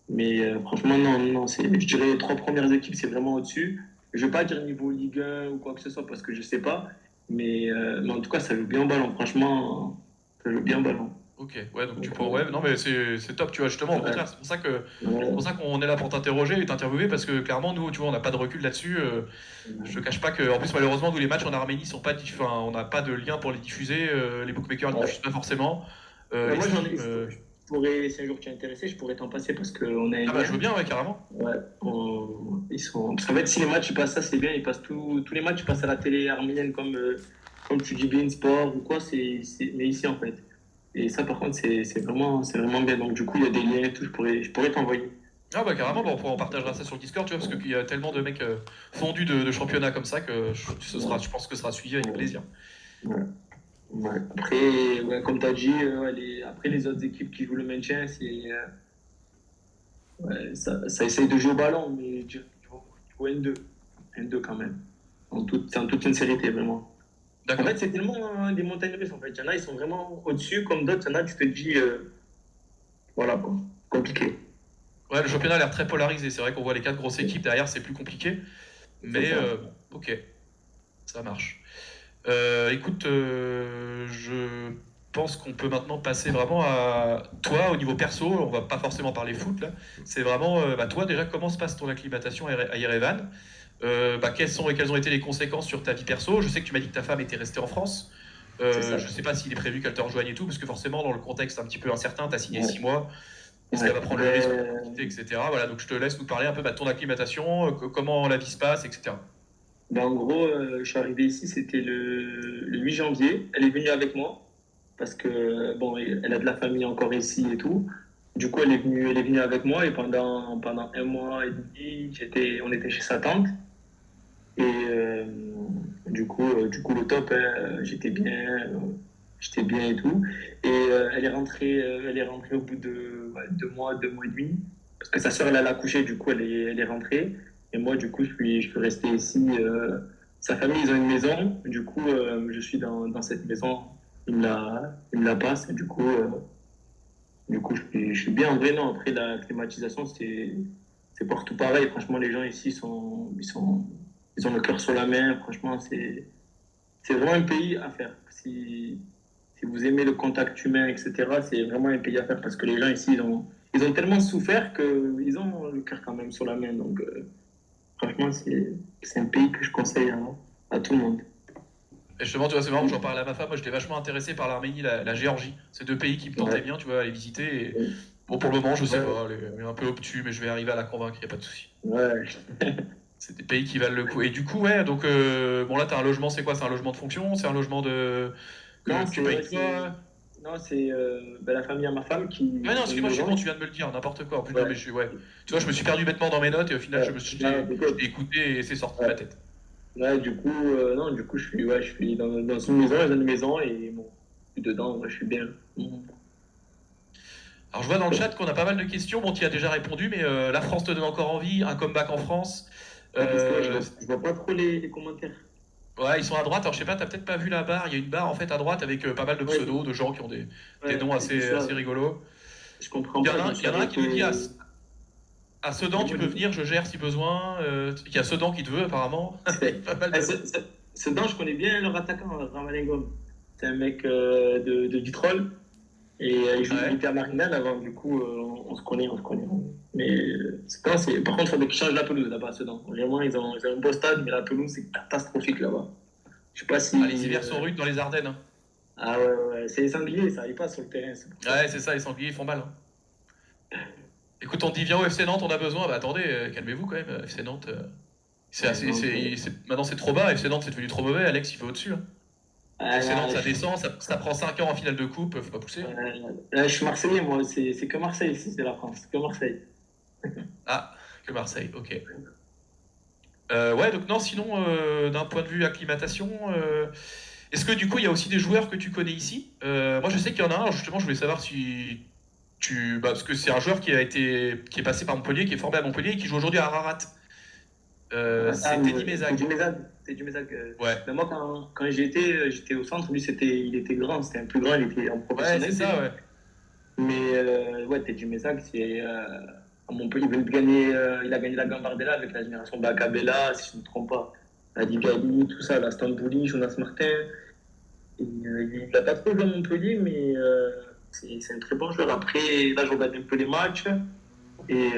mais franchement, non, non, je dirais les trois premières équipes, c'est vraiment au-dessus. Je vais pas dire niveau Ligue 1 ou quoi que ce soit parce que je sais pas, mais en tout cas, ça joue bien au ballon. Franchement, ça joue bien au ballon.
Ok, ouais, donc tu
Donc,
peux. Ouais, non, mais c'est top, tu vois, justement, au
ouais,
contraire, c'est pour
ouais,
ça qu'on est là pour t'interroger et t'interviewer parce que clairement, nous, tu vois, on n'a pas de recul là-dessus. Je te cache pas que, en plus, malheureusement, nous, les matchs en Arménie sont pas enfin, on n'a pas de lien pour les diffuser. Les bookmakers ne diffusent
ouais.
pas forcément.
Ouais,
Les
moi,
streams.
je pourrais, si un jour tu es intéressé, je pourrais t'en passer parce qu'on a un
Ah bah, je veux
lien.
bien, ouais, carrément.
Ouais, ils sont. Parce qu'en fait, si les matchs ils passent ça, c'est bien. Ils passent tous les matchs ils passent à la télé arménienne comme tu dis bien sport ou quoi. Mais ici en fait. Et ça, par contre, c'est vraiment bien. Donc du coup, il y a des liens et tout. Je pourrais t'envoyer.
Ah bah, carrément, bon, on partagera ça sur le Discord, tu vois, parce qu'il y a tellement de mecs fondus de championnats comme ça que je pense que ce sera suivi avec
Ouais,
plaisir.
ouais, ouais. Après, ouais, comme tu as dit, après les autres équipes qui jouent le maintien, ouais, ça essaye de jouer au ballon, mais du coup, N2 quand même. En toute sincérité, vraiment. En
D'accord.
fait, c'est tellement des montagnes russes. En fait, il y en a, ils sont vraiment au-dessus, comme d'autres, il y en a, tu te dis, voilà quoi, compliqué.
Ouais, le championnat a l'air très polarisé. C'est vrai qu'on voit les quatre grosses équipes derrière, c'est plus compliqué.
C'est
Mais
ça.
bon, ok, ça marche. Écoute, je pense qu'on peut maintenant passer vraiment à toi au niveau perso. On va pas forcément parler foot là. C'est vraiment, bah, toi déjà, comment se passe ton acclimatation à Yerevan? Bah, quelles ont été les conséquences sur ta vie perso? Je sais que tu m'as dit que ta femme était restée en France.
C'est ça.
Je sais pas s'il est prévu qu'elle te rejoigne et tout, parce que forcément, dans le contexte un petit peu incertain, tu as signé
Ouais.
6 mois. Est-ce qu'elle
Ouais.
va prendre le risque de te quitter, etc. Voilà, donc je te laisse nous parler un peu bah, de ton acclimatation, comment la vie se passe, etc.
Ben, en gros, je suis arrivé ici, c'était le 8 janvier. Elle est venue avec moi parce que, bon, elle a de la famille encore ici et tout. Du coup, elle est venue avec moi et pendant un mois et demi, on était chez sa tante. Et du coup, le top, hein, j'étais bien et tout. Et elle est rentrée au bout de ouais, 2 mois, 2 mois et demi. Parce que sa sœur, elle a accouché, du coup, elle est rentrée. Et moi, du coup, je suis resté ici. Sa famille, ils ont une maison. Du coup, je suis dans cette maison. Il me la passe. Et du coup, je suis bien. En vrai, non, après, la climatisation, c'est partout pareil. Franchement, les gens ici ils ont le cœur sur la main. Franchement, c'est vraiment un pays à faire. Si vous aimez le contact humain, etc., c'est vraiment un pays à faire parce que les gens ici, ils ont tellement souffert qu'ils ont le cœur quand même sur la main. Donc, franchement, c'est un pays que je conseille à tout le monde.
Et justement, tu vois, c'est marrant que j'en parle à ma femme. Moi, j'étais vachement intéressé par l'Arménie, la Géorgie. C'est deux pays qui me tentaient
Ouais.
bien, tu vois, à les visiter. Et bon, pour le moment, je sais
Ouais.
pas, elle est un peu obtus, mais je vais arriver à la convaincre, y a pas de souci.
Ouais.
C'est des pays qui valent le coup. Et du coup, ouais, donc, bon, là, t'as un logement, c'est quoi? C'est un logement de fonction? C'est un logement que
Non,
tu payes
ouais,
toi?
non, c'est ben, la famille à ma femme
Ouais, non,
qui a une
excuse-moi, je suis con, tu
maison.
viens de me le dire, n'importe quoi. En plus, non, mais
Ouais.
je suis, ouais. Tu vois, je me suis perdu bêtement dans mes notes et au final,
Ouais. Non,
je t'ai écouté et c'est sorti de ma
ouais.
tête.
Ouais, du coup, non, du coup, je suis dans une maison et bon, je suis dedans, moi, je suis bien. Mhm.
Alors je vois dans le chat qu'on a pas mal de questions. Bon, tu y as déjà répondu, mais la France te donne encore envie, un comeback en France.
Ah, parce que moi,
Euh,
je vois pas trop les commentaires.
ouais, ils sont à droite. Alors je sais pas, t'as peut-être pas vu la barre. Il y a une barre en fait à droite avec pas mal de
Ouais,
pseudos, de gens qui ont des
ouais,
noms
c'est
assez,
ça.
assez rigolos.
Je comprends
Il y en
pas,
a
je me
un, il
suis
y en a un qui nous dit
arrêté.
à Sedan, tu
Dis-moi,
peux
dis-moi.
venir, je gère si besoin. Il y a Sedan qui te veut apparemment. Il y a pas mal
Ah,
de.
Sedan, je connais bien leur attaquant, Ramalingom. C'est un mec de Vitrolles. Et il
Ouais.
était à Marinal avant, du coup, on se connaît, on se connaît. Mais Sedan, par contre, il faudrait qu'ils changent la pelouse là-bas, Sedan. Vraiment, ils ont un beau stade, mais la pelouse, c'est catastrophique là-bas. Je sais pas
Ah, les
si.
hivers sont rudes dans les Ardennes, hein.
Ah ouais, ouais, ouais. C'est les sangliers, ça arrive pas sur le terrain, c'est pour ça.
Ouais, c'est ça, les sangliers ils font mal, hein. Écoute, on te dit viens au FC Nantes, on a besoin. Bah attendez, calmez-vous quand même, FC Nantes.
Ouais, non,
Maintenant c'est trop bas, FC Nantes c'est devenu trop mauvais, Alex il fait au-dessus, hein. FC Nantes
là,
ça descend, ça prend 5 ans en finale de coupe, faut pas pousser, hein.
là, je suis Marseillais, moi, c'est que Marseille ici, c'est la France, c'est que Marseille.
Ah, que Marseille, ok. Ouais, donc non, sinon, d'un point de vue acclimatation, est-ce que du coup il y a aussi des joueurs que tu connais ici? Moi je sais qu'il y en a un, justement, je voulais savoir si parce que c'est un joueur qui est passé par Montpellier, qui est formé à Montpellier et qui joue aujourd'hui à Ararat.
Ah,
C'est Teddy
c'est du
Mézag.
Mézag. C'est du Mézag.
Ouais.
Mais moi, quand j'étais au centre, lui, il était grand, c'était un plus grand, il était en
Ouais, c'est
professionnel déjà.
ça, ouais.
Mais ouais, t'es du Mézag, à Montpellier, il, veut gagner, il a gagné la Gambardella avec la génération Bacabella, si je ne me trompe pas. Adi Gali, tout ça, la Stambouli, Jonas Martin. Et, il n'a pas trop joué à Montpellier, mais c'est un très bon joueur. Après, là, je regarde un peu les matchs. Et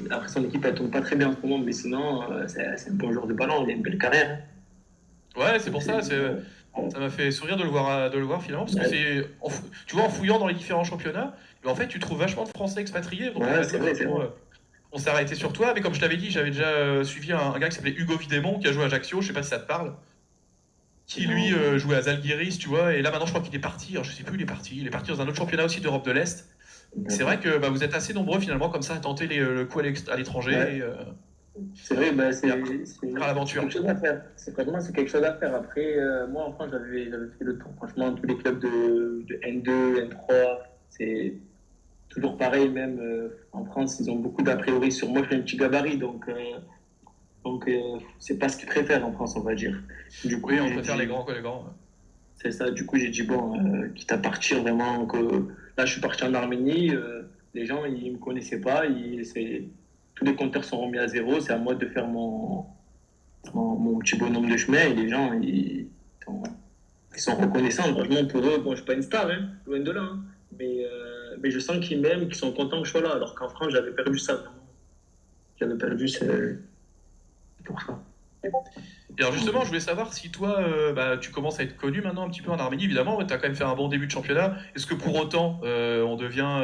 après, son équipe, elle tourne pas très bien en ce moment, mais sinon, c'est un bon joueur de ballon, il a une belle carrière.
Ouais, c'est
Donc,
pour ça, ça m'a fait sourire de le voir finalement, parce que tu vois, en fouillant dans les différents championnats, en fait, tu trouves vachement de Français expatriés, donc
ouais, c'est
très
vrai, c'est
franchement,
vrai.
on s'est arrêté sur toi, mais comme je t'avais dit, j'avais déjà suivi un gars qui s'appelait Hugo Vidémon, qui a joué à Ajaccio, je sais pas si ça te parle, qui lui
Non,
jouait à Zalgiris, tu vois, et là maintenant je crois qu'il est parti, alors je sais plus où il est parti dans un autre championnat aussi d'Europe de l'Est. C'est vrai
d'accord.
que vous êtes assez nombreux finalement comme ça à tenter le coup à l'étranger
Ouais, c'est vrai, bah,
et après faire
c'est
l'aventure.
quelque chose à faire. Franchement, c'est quelque chose à faire. Après, moi, en France, j'avais fait le tour. Franchement, tous les clubs de N2, N3, c'est toujours pareil, même en France, ils ont beaucoup d'a priori sur moi. Je suis un petit gabarit, donc c'est pas ce qu'ils préfèrent en France, on va dire. Du coup,
Oui, on
j'ai
préfère les
dit,
grands que les grands.
c'est ça, du coup, j'ai dit, bon, quitte à partir vraiment, là, je suis parti en Arménie, les gens, ils me connaissaient pas, tous les compteurs sont remis à zéro, c'est à moi de faire mon petit bonhomme de chemin, et les gens, ils sont reconnaissants. Franchement, pour eux, bon, je suis pas une star, hein, loin de là, hein, mais je sens qu'ils m'aiment, qu'ils sont contents que je sois là, alors qu'en France, j'avais perdu ça, vraiment. J'avais perdu, c'est pour ça.
Et alors justement, je voulais savoir si toi, tu commences à être connu maintenant un petit peu en Arménie, évidemment, tu as quand même fait un bon début de championnat. Est-ce que pour autant, on devient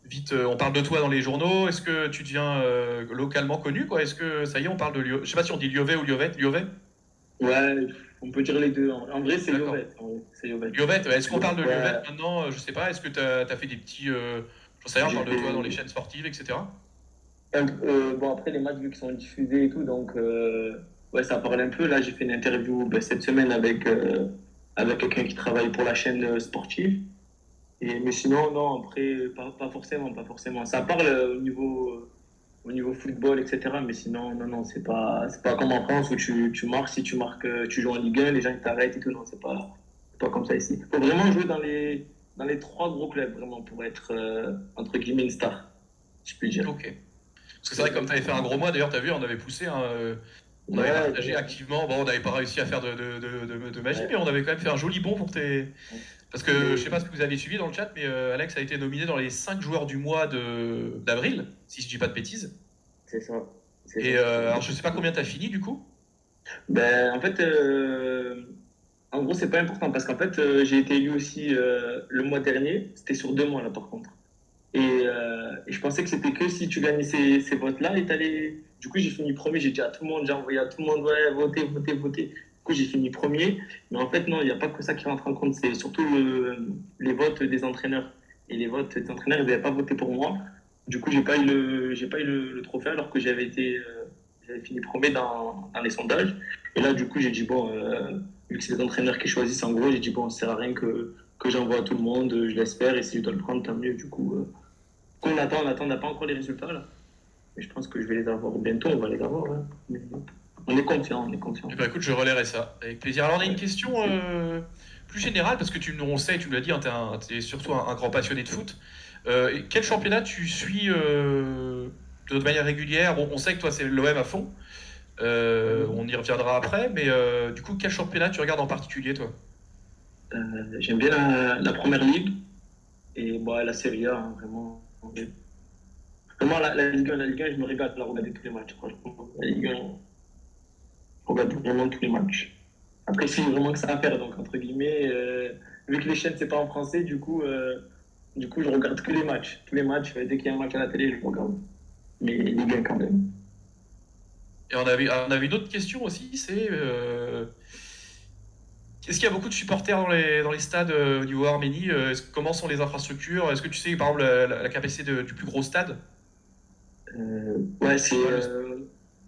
vite, on parle de toi dans les journaux? Est-ce que tu deviens localement connu, quoi? Est-ce que ça y est, on parle de Je sais pas si on dit Liovet ou Liovet. Liovet?
Ouais, on peut dire les deux. En vrai, c'est
D'accord.
Yovet. C'est Yovet.
Liovet, est-ce qu'on parle de Liovet
Ouais,
maintenant? Je sais pas, est-ce que tu as fait des petits. J'en sais rien, on
j'ai
parle de toi dans les
fait.
chaînes sportives, etc.
Bon, après, les matchs, vu qu'ils sont diffusés et tout, donc, ouais, ça parle un peu. Là, j'ai fait une interview cette semaine avec quelqu'un qui travaille pour la chaîne sportive. Mais sinon, non, après, pas forcément, pas forcément. Ça parle au niveau football, etc. Mais sinon, non, non, c'est pas comme en France où tu marques, si tu marques, tu joues en Ligue 1, les gens ils t'arrêtent et tout. Non, c'est pas comme ça ici. Il faut vraiment jouer dans les trois gros clubs, vraiment, pour être, entre guillemets, une star, si je puis dire.
Ok. Parce que c'est vrai que comme tu avais fait un gros mois, d'ailleurs, tu as vu, on avait poussé, hein, on avait
Ouais,
partagé activement. Bon, on n'avait pas réussi à faire de magie, mais
ouais.
on avait quand même fait un joli bond pour tes. Parce que je sais
Mais
pas ce que vous avez suivi dans le chat, mais Alex a été nominé dans les 5 joueurs du mois d'avril, si je dis pas de bêtises.
c'est ça. C'est ça.
Et alors je sais pas combien t'as fini du coup.
Ben, en fait, en gros, c'est pas important parce qu'en fait, j'ai été élu aussi le mois dernier. C'était sur 2 mois, là, par contre. Et je pensais que c'était que si tu gagnais ces votes-là et t'allais. Du coup, j'ai fini premier. J'ai dit à tout le monde, j'ai envoyé à tout le monde, ouais, votez, votez, votez. Du coup, j'ai fini premier. Mais en fait, non, il n'y a pas que ça qui rentre en compte. C'est surtout les votes des entraîneurs. Et les votes des entraîneurs, ils n'avaient pas voté pour moi. Du coup, j'ai pas eu le trophée alors que j'avais avait fini premier dans les sondages. Et là, du coup, j'ai dit, bon, vu que c'est les entraîneurs qui choisissent, en gros, j'ai dit, bon, ça sert à rien que j'envoie à tout le monde, je l'espère, et si je dois le prendre, tant mieux. Du coup, on n'a pas encore les résultats, là. Mais je pense que je vais les avoir bientôt, on va les avoir. Hein. Mais on est confiant, on est confiant.
Eh ben, écoute, je relayerai ça avec plaisir. Alors on a une question plus générale, parce que on sait, tu me l'as dit, hein, t'es surtout un grand passionné de foot. Quel championnat tu suis de manière régulière? On sait que toi c'est l'OM à fond. On y reviendra après, mais du coup, quel championnat tu regardes en particulier, toi?
J'aime bien la première ligue et bon, la Serie A, hein, vraiment. Vraiment, la Ligue 1, je me régale de la regarder tous les matchs, franchement. La Ligue 1, je regarde vraiment tous les matchs. Après, c'est vraiment que ça à faire, donc entre guillemets, vu que les chaînes, c'est pas en français, du coup, je regarde que les matchs. Tous les matchs, dès qu'il y a un match à la télé, je regarde. Mais Ligue 1 quand même.
Et on avait une autre question aussi, c'est est-ce qu'il y a beaucoup de supporters dans les stades au niveau Arménie? Comment sont les infrastructures? Est-ce que tu sais, par exemple, la capacité du plus gros stade?
Ouais, c'est
Ouais,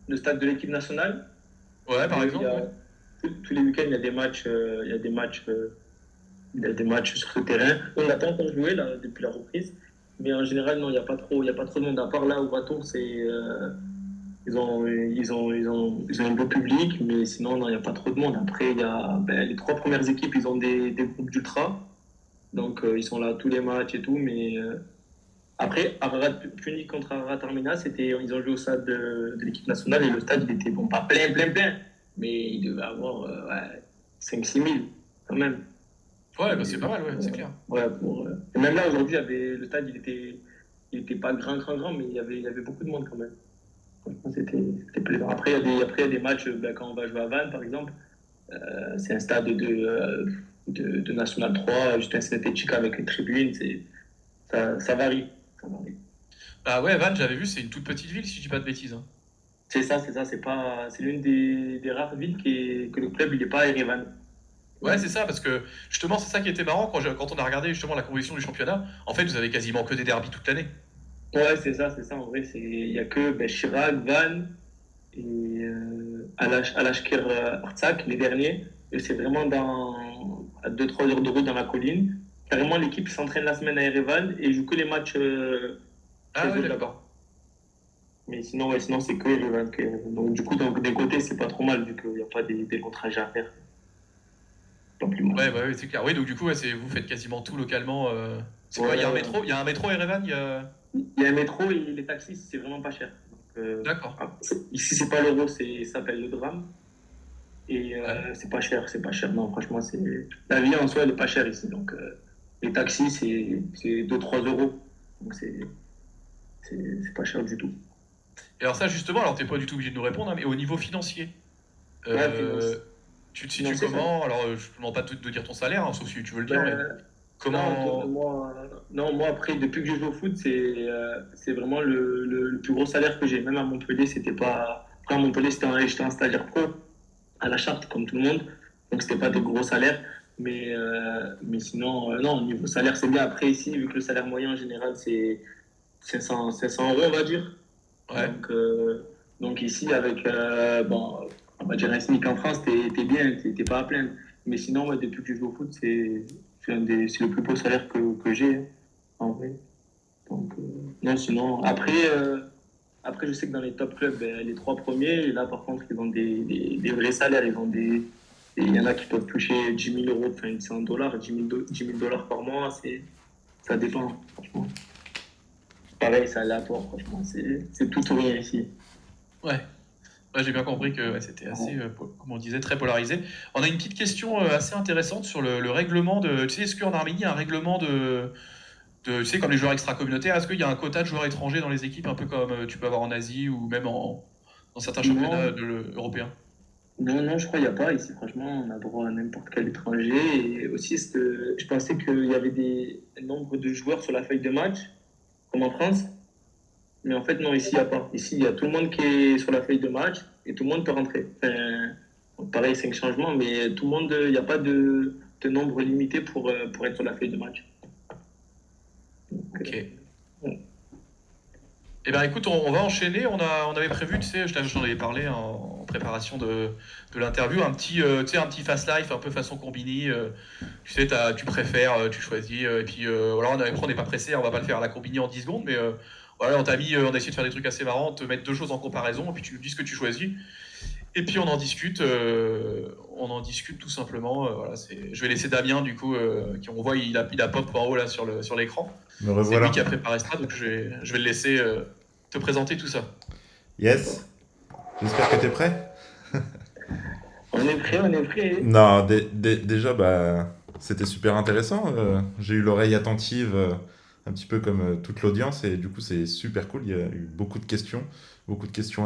le stade de l'équipe nationale.
ouais, par
Il y
exemple, ouais.
a, tous les week-ends, il y a des matchs, il y a des matchs sur ce terrain. On n'a pas encore joué là, depuis la reprise, mais en général, non, il y a pas trop de monde. À part là, au Ratour, ils ont un beau public, mais sinon, non, il n'y a pas trop de monde. Après, il y a les trois premières équipes, ils ont des groupes d'ultra, donc ils sont là tous les matchs et tout, mais après, Ararat Punic contre Ararat Armena, ils ont joué au stade de l'équipe nationale et le stade, il était bon, pas plein, plein, plein, mais il devait avoir 5-6 000 quand même.
Ouais, bah c'est
Et,
pas mal, ouais, c'est clair.
ouais, et même là, aujourd'hui, le stade, il était pas grand, grand, grand, mais il y avait beaucoup de monde quand même. Franchement, c'était plaisant. Après, il y a des matchs, quand on va jouer à Vannes, par exemple, c'est un stade de National 3, juste un synthétique avec une tribune, ça varie. Ça varie.
Bah ouais, Vannes, j'avais vu, c'est une toute petite ville, si je dis pas de bêtises, hein.
C'est l'une des rares villes que le club, il n'est pas à Erevan.
Ouais, c'est ça, parce que justement, c'est ça qui était marrant quand on a regardé justement la composition du championnat. En fait, vous avez quasiment que des derbys toute l'année.
Ouais, c'est ça, en vrai, il y a que Chirac, Van et Alashkir Artsak, les derniers. Et c'est vraiment à 2-3 heures de route dans la colline. Carrément, l'équipe s'entraîne la semaine à Erevan et joue que les matchs chez
Ah ouais,
eux
d'accord.
là-bas. Mais sinon, ouais, sinon c'est que Erevan. Donc, du coup, d'un côté, c'est pas trop mal vu qu'il n'y a pas des longs trajets à faire. Pas plus mal.
Ouais, bah ouais, c'est clair. Oui, donc du coup, ouais, vous faites quasiment tout localement. C'est quoi, il y a un
Ouais,
métro? Il y a un métro à Erevan,
il y a un métro et les taxis, c'est vraiment pas cher. Donc,
D'accord.
ici, c'est pas l'euro, ça s'appelle le drame. Et
Ouais.
c'est pas cher, c'est pas cher. Non, franchement, la vie en soi, elle est pas chère ici. Donc, les taxis, c'est 2-3 euros. Donc, c'est pas cher du tout.
Et alors ça, justement, alors t'es pas du tout obligé de nous répondre, hein, mais au niveau financier,
Ouais,
euh, tu te situes
financier, ça.
comment? Alors, je ne demande pas de dire ton salaire, hein, sauf si tu veux le dire, mais
Ben, non,
comment...
moi, après, depuis que je joue au foot, c'est vraiment le plus gros salaire que j'ai. Même à Montpellier, c'était pas. Après, à Montpellier, j'étais un stagiaire pro à la charte, comme tout le monde. Donc, c'était pas des gros salaires. Mais sinon, non, au niveau salaire, c'est bien. Après, ici, vu que le salaire moyen en général, c'est 500 euros, on va dire.
Ouais.
Donc ici, avec, bon, on va dire un SMIC en France, t'es bien, t'es pas à plaindre. Mais sinon, moi, depuis que je joue au foot, c'est le plus beau salaire que j'ai, hein, en vrai. Donc, non, sinon, après, je sais que dans les top clubs, les trois premiers, là, par contre, ils ont des vrais salaires. Il y en a qui peuvent toucher 10 000 euros, enfin, c'est en dollars, 10 000 dollars par mois, ça dépend, franchement. Pareil, c'est aléatoire, franchement, c'est tout ou rien ici.
Ouais. Ouais, j'ai bien compris que ouais, c'était assez, comme on disait, très polarisé. On a une petite question assez intéressante sur le règlement de... Tu sais, est-ce qu'en Arménie, il y a un règlement tu sais, comme les joueurs extra-communautaires, est-ce qu'il y a un quota de joueurs étrangers dans les équipes, un peu comme tu peux avoir en Asie ou même dans certains championnats
Non,
européens?
non, non, je crois qu'il n'y a pas ici. Franchement, on a droit à n'importe quel étranger. Et aussi, je pensais qu'il y avait un nombre de joueurs sur la feuille de match, comme en France. Mais en fait, non, ici, il n'y a pas. Ici, il y a tout le monde qui est sur la feuille de match et tout le monde peut rentrer. Enfin, donc pareil, 5 changements, mais tout le monde, il n'y a pas de nombre limité pour être sur la feuille de match. Donc,
Ok.
ouais.
Eh ben écoute, on va enchaîner. On avait prévu, tu sais, j'en avais parlé en préparation de l'interview, tu sais, un petit fast life, un peu façon Combini. Tu sais, tu préfères, tu choisis. Et puis voilà, on n'est pas pressé, on va pas le faire à la Combini en 10 secondes, mais voilà, on a essayé de faire des trucs assez marrants, te mettre deux choses en comparaison, et puis tu nous dis ce que tu choisis. Et puis on en discute tout simplement. Voilà, je vais laisser Damien, du coup, on voit, il a pop en haut là sur l'écran.
Me
C'est lui
revoilà.
qui a préparé ça, donc je vais le laisser te présenter tout ça.
Yes. J'espère que t'es prêt.
On est prêt, on est prêt.
Non, déjà, bah, c'était super intéressant. J'ai eu l'oreille attentive, un petit peu comme toute l'audience, et du coup, c'est super cool. Il y a eu beaucoup de questions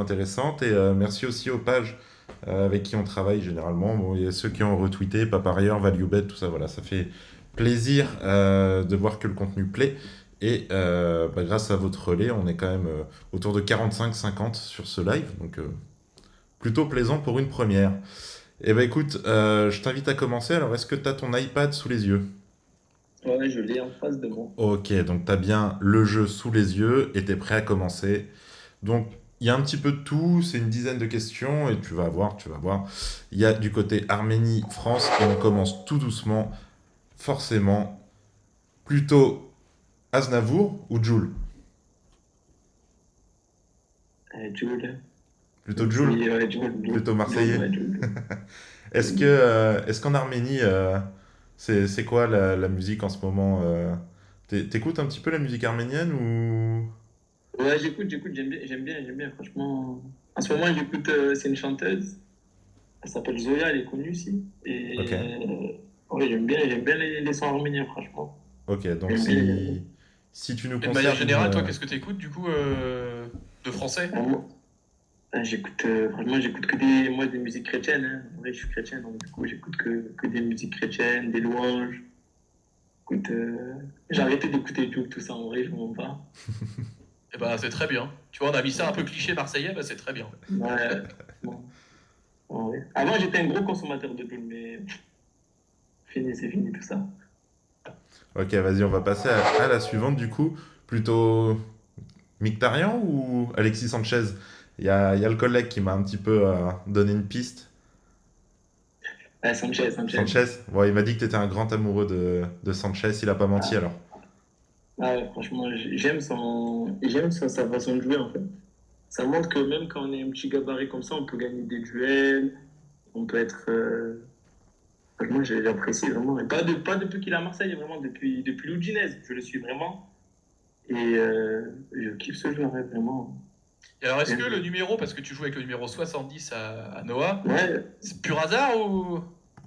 intéressantes. Et merci aussi aux pages avec qui on travaille généralement. Bon, il y a ceux qui ont retweeté, pas par ailleurs, ValueBet, tout ça. Voilà, ça fait plaisir de voir que le contenu plaît. Et bah, grâce à votre relais, on est quand même autour de 45-50 sur ce live. Donc, plutôt plaisant pour une première. Eh ben écoute, je t'invite à commencer. Alors, est-ce que tu as ton iPad sous les yeux?
Ouais, je l'ai en face de moi.
Ok, donc tu as bien le jeu sous les yeux et tu es prêt à commencer. Donc, il y a un petit peu de tout, c'est une dizaine de questions et tu vas voir, tu vas voir. Il y a du côté Arménie, France et on commence tout doucement, forcément, plutôt Aznavour ou Jul?
Jules.
Plutôt Jul?
Ouais, Jules,
Plutôt
Jules,
Marseillais?
ouais, Jules.
Est-ce qu'en Arménie, c'est quoi la musique en ce moment t'écoutes un petit peu la musique arménienne ou...
Ouais, j'écoute, j'aime bien, franchement. En ce moment, j'écoute, c'est une chanteuse, elle s'appelle Zoya, elle est connue aussi.
Ok,
Ouais, j'aime bien les sons arméniens, franchement.
ok, donc
J'aime bien.
si tu nous
Et de manière
conseilles une...
générale, toi, qu'est-ce que tu écoutes du coup de français?
Moi, franchement, j'écoute moi, des musiques chrétiennes, hein. En vrai, je suis chrétien, donc du coup, j'écoute que des musiques chrétiennes, des louanges. Écoute, j'ai arrêté d'écouter tout ça, en vrai, je m'en pas.
Eh ben c'est très bien. Tu vois, on a mis ça un peu cliché marseillais, bah, c'est très bien.
Ouais, bon, en vrai. Avant, j'étais un gros consommateur de Joule, mais c'est fini tout ça.
Ok, vas-y, on va passer à la suivante du coup. Plutôt Mkhitaryan ou Alexis Sanchez? Il y a le collègue qui m'a un petit peu donné une piste.
Sanchez.
Sanchez? Bon, il m'a dit que tu étais un grand amoureux de Sanchez, il a pas menti
Ah,
alors.
ah ouais, franchement, sa façon de jouer, en fait. Ça montre que même quand on est un petit gabarit comme ça, on peut gagner des duels, on peut être. Franchement, j'apprécie vraiment. Et pas depuis qu'il est à Marseille, vraiment, depuis l'Udinese. Je le suis vraiment. Et je kiffe ce joueur, hein, vraiment.
Et alors, est-ce que
J'aime.
le numéro, parce que tu joues avec le numéro 70 à Noah,
Ouais,
c'est pur hasard ou...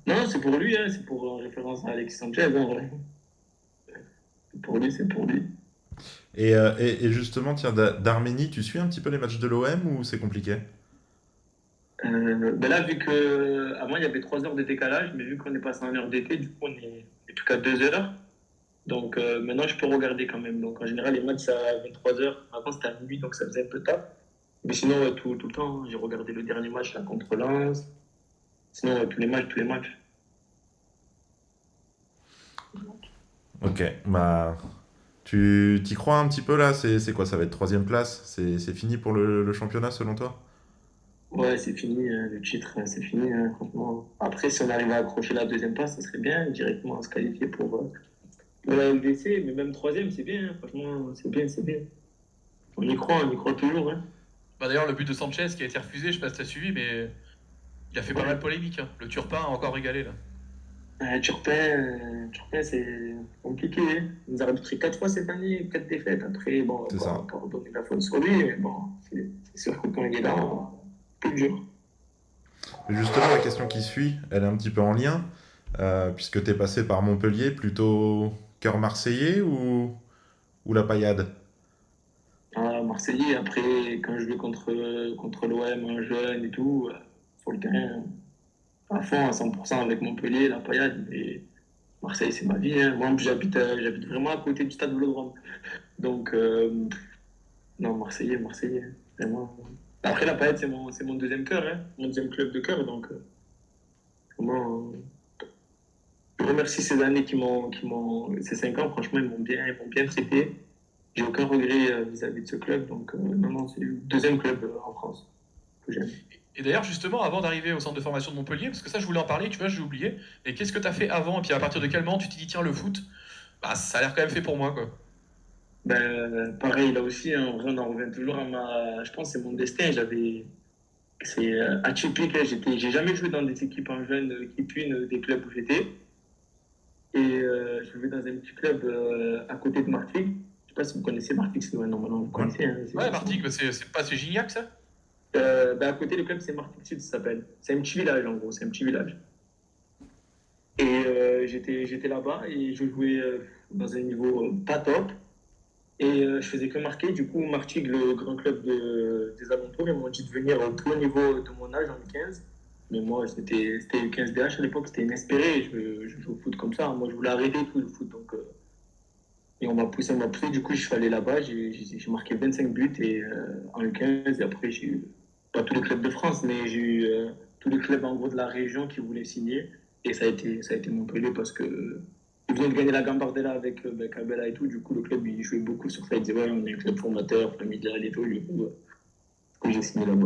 non, c'est pour lui, hein, c'est pour en référence à Alexis Sanchez, en vrai. C'est pour lui, c'est pour lui.
Et justement, tiens, d'Arménie, tu suis un petit peu les matchs de l'OM ou c'est compliqué?
Ben là, vu que avant il y avait 3 heures de décalage, mais vu qu'on est passé en heure d'été, du coup on est plus qu'à 2 heures. Donc maintenant je peux regarder quand même. Donc en général, les matchs c'est à 23 heures. Avant c'était à minuit, donc ça faisait un peu tard. Mais sinon, ouais, tout le temps, hein. J'ai regardé le dernier match là, contre Lens. Sinon, ouais, tous les matchs.
Ok, bah tu t'y crois un petit peu là? C'est quoi? Ça va être troisième place? C'est fini pour le championnat selon toi?
Ouais, c'est fini, hein, le titre, c'est fini, hein, franchement. Après, si on arrive à accrocher la deuxième place, ça serait bien, directement à se qualifier pour la LDC. Mais même troisième, c'est bien, hein, franchement, c'est bien, c'est bien. On y croit toujours, hein.
Bah, d'ailleurs, le but de Sanchez qui a été refusé, je sais pas si t'as suivi, mais il a fait pas mal de
Ouais.
polémique, hein. Le Turpin a encore régalé là.
Turpin, c'est compliqué, hein. Il nous a arbitré 4 fois cette année, 4 défaites. Après, bon,
C'est
on va
ça.
pas redonner la faute sur lui, mais bon, c'est sûr que quand il est là, c'est plus dur.
Mais justement, la question qui suit, elle est un petit peu en lien, puisque tu es passé par Montpellier, plutôt cœur marseillais ou la paillade?
Ah, Marseillais, après, quand je joue contre l'OM, un jeune et tout, sur le terrain, à fond, à 100% avec Montpellier, la paillade. Et Marseille, c'est ma vie, hein. Moi, j'habite vraiment à côté du stade Vélodrome. Donc, non, Marseillais, vraiment. Après, la paillade, c'est mon deuxième cœur, hein, mon deuxième club de cœur. Donc, vraiment, je remercie ces années ces 5 ans, franchement, ils m'ont bien traité. j'ai aucun regret vis-à-vis de ce club. Donc, non, non, c'est le deuxième club en France que j'aime.
Et d'ailleurs, justement, avant d'arriver au centre de formation de Montpellier, parce que ça, je voulais en parler, tu vois, j'ai oublié. Et qu'est-ce que tu as fait avant? Et puis à partir de quel moment tu t'es dit, tiens, le foot, bah, ça a l'air quand même fait pour moi, quoi.
Ben, pareil, là aussi, hein, en vrai, on en revient toujours à ma. Je pense que c'est mon destin. C'est atypique. Hein, j'ai jamais joué dans des équipes en jeune, équipe une des clubs où j'étais. Et je jouais dans un petit club à côté de Martigues. Je sais pas si vous connaissez Martigues, c'est normalement vous
Ouais.
connaissez. Hein,
Ouais, Martigues, bah, c'est Gignac, ça?
ben, à côté, le club, c'est Martigues Sud, ça s'appelle. C'est un petit village, en gros, c'est un petit village. Et j'étais là-bas et je jouais dans un niveau pas top. Et je faisais que marquer. Du coup, Martigues, le grand club des alentours, ils m'ont dit de venir au plus haut niveau de mon âge, en U15. Mais moi, c'était U15 DH à l'époque, c'était inespéré. Je joue au foot comme ça. Moi, je voulais arrêter tout le foot. Donc, et on m'a poussé, on m'a poussé. Du coup, je suis allé là-bas. J'ai marqué 25 buts et, en U15. Et après, j'ai eu, pas tous les clubs de France, mais j'ai eu tous les clubs en gros de la région qui voulaient signer. Et ça a été Montpellier parce que ils venaient de gagner la Gambardella avec Cabella et tout. Du coup, le club, il jouait beaucoup sur ça. Il disait, ouais, on est un club formateur, familial et tout. Du coup, j'ai signé là-bas.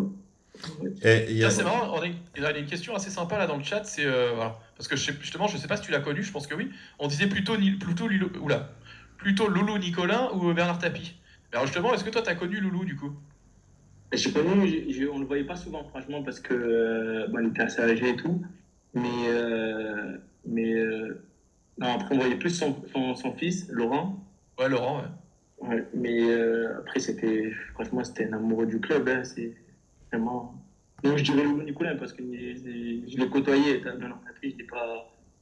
Ouais.
Et il y
Tiens,
a...
c'est marrant, il y a une question assez sympa là dans le chat, c'est voilà, parce que justement, je sais pas si tu l'as connu, je pense que oui. On disait plutôt Loulou Nicolin ou Bernard Tapie. Alors justement, est-ce que toi t'as connu Loulou du coup?
Je connu, on le voyait pas souvent, franchement, parce que bon, il était assez âgé et tout. Mais, non, après, on voyait plus son fils, Laurent.
Ouais, Laurent, ouais.
Ouais, mais après, franchement, c'était un amoureux du club. Hein, c'est vraiment. Non, je dirais Loulou Nicolin parce que je l'ai côtoyé. Dans l'entreprise,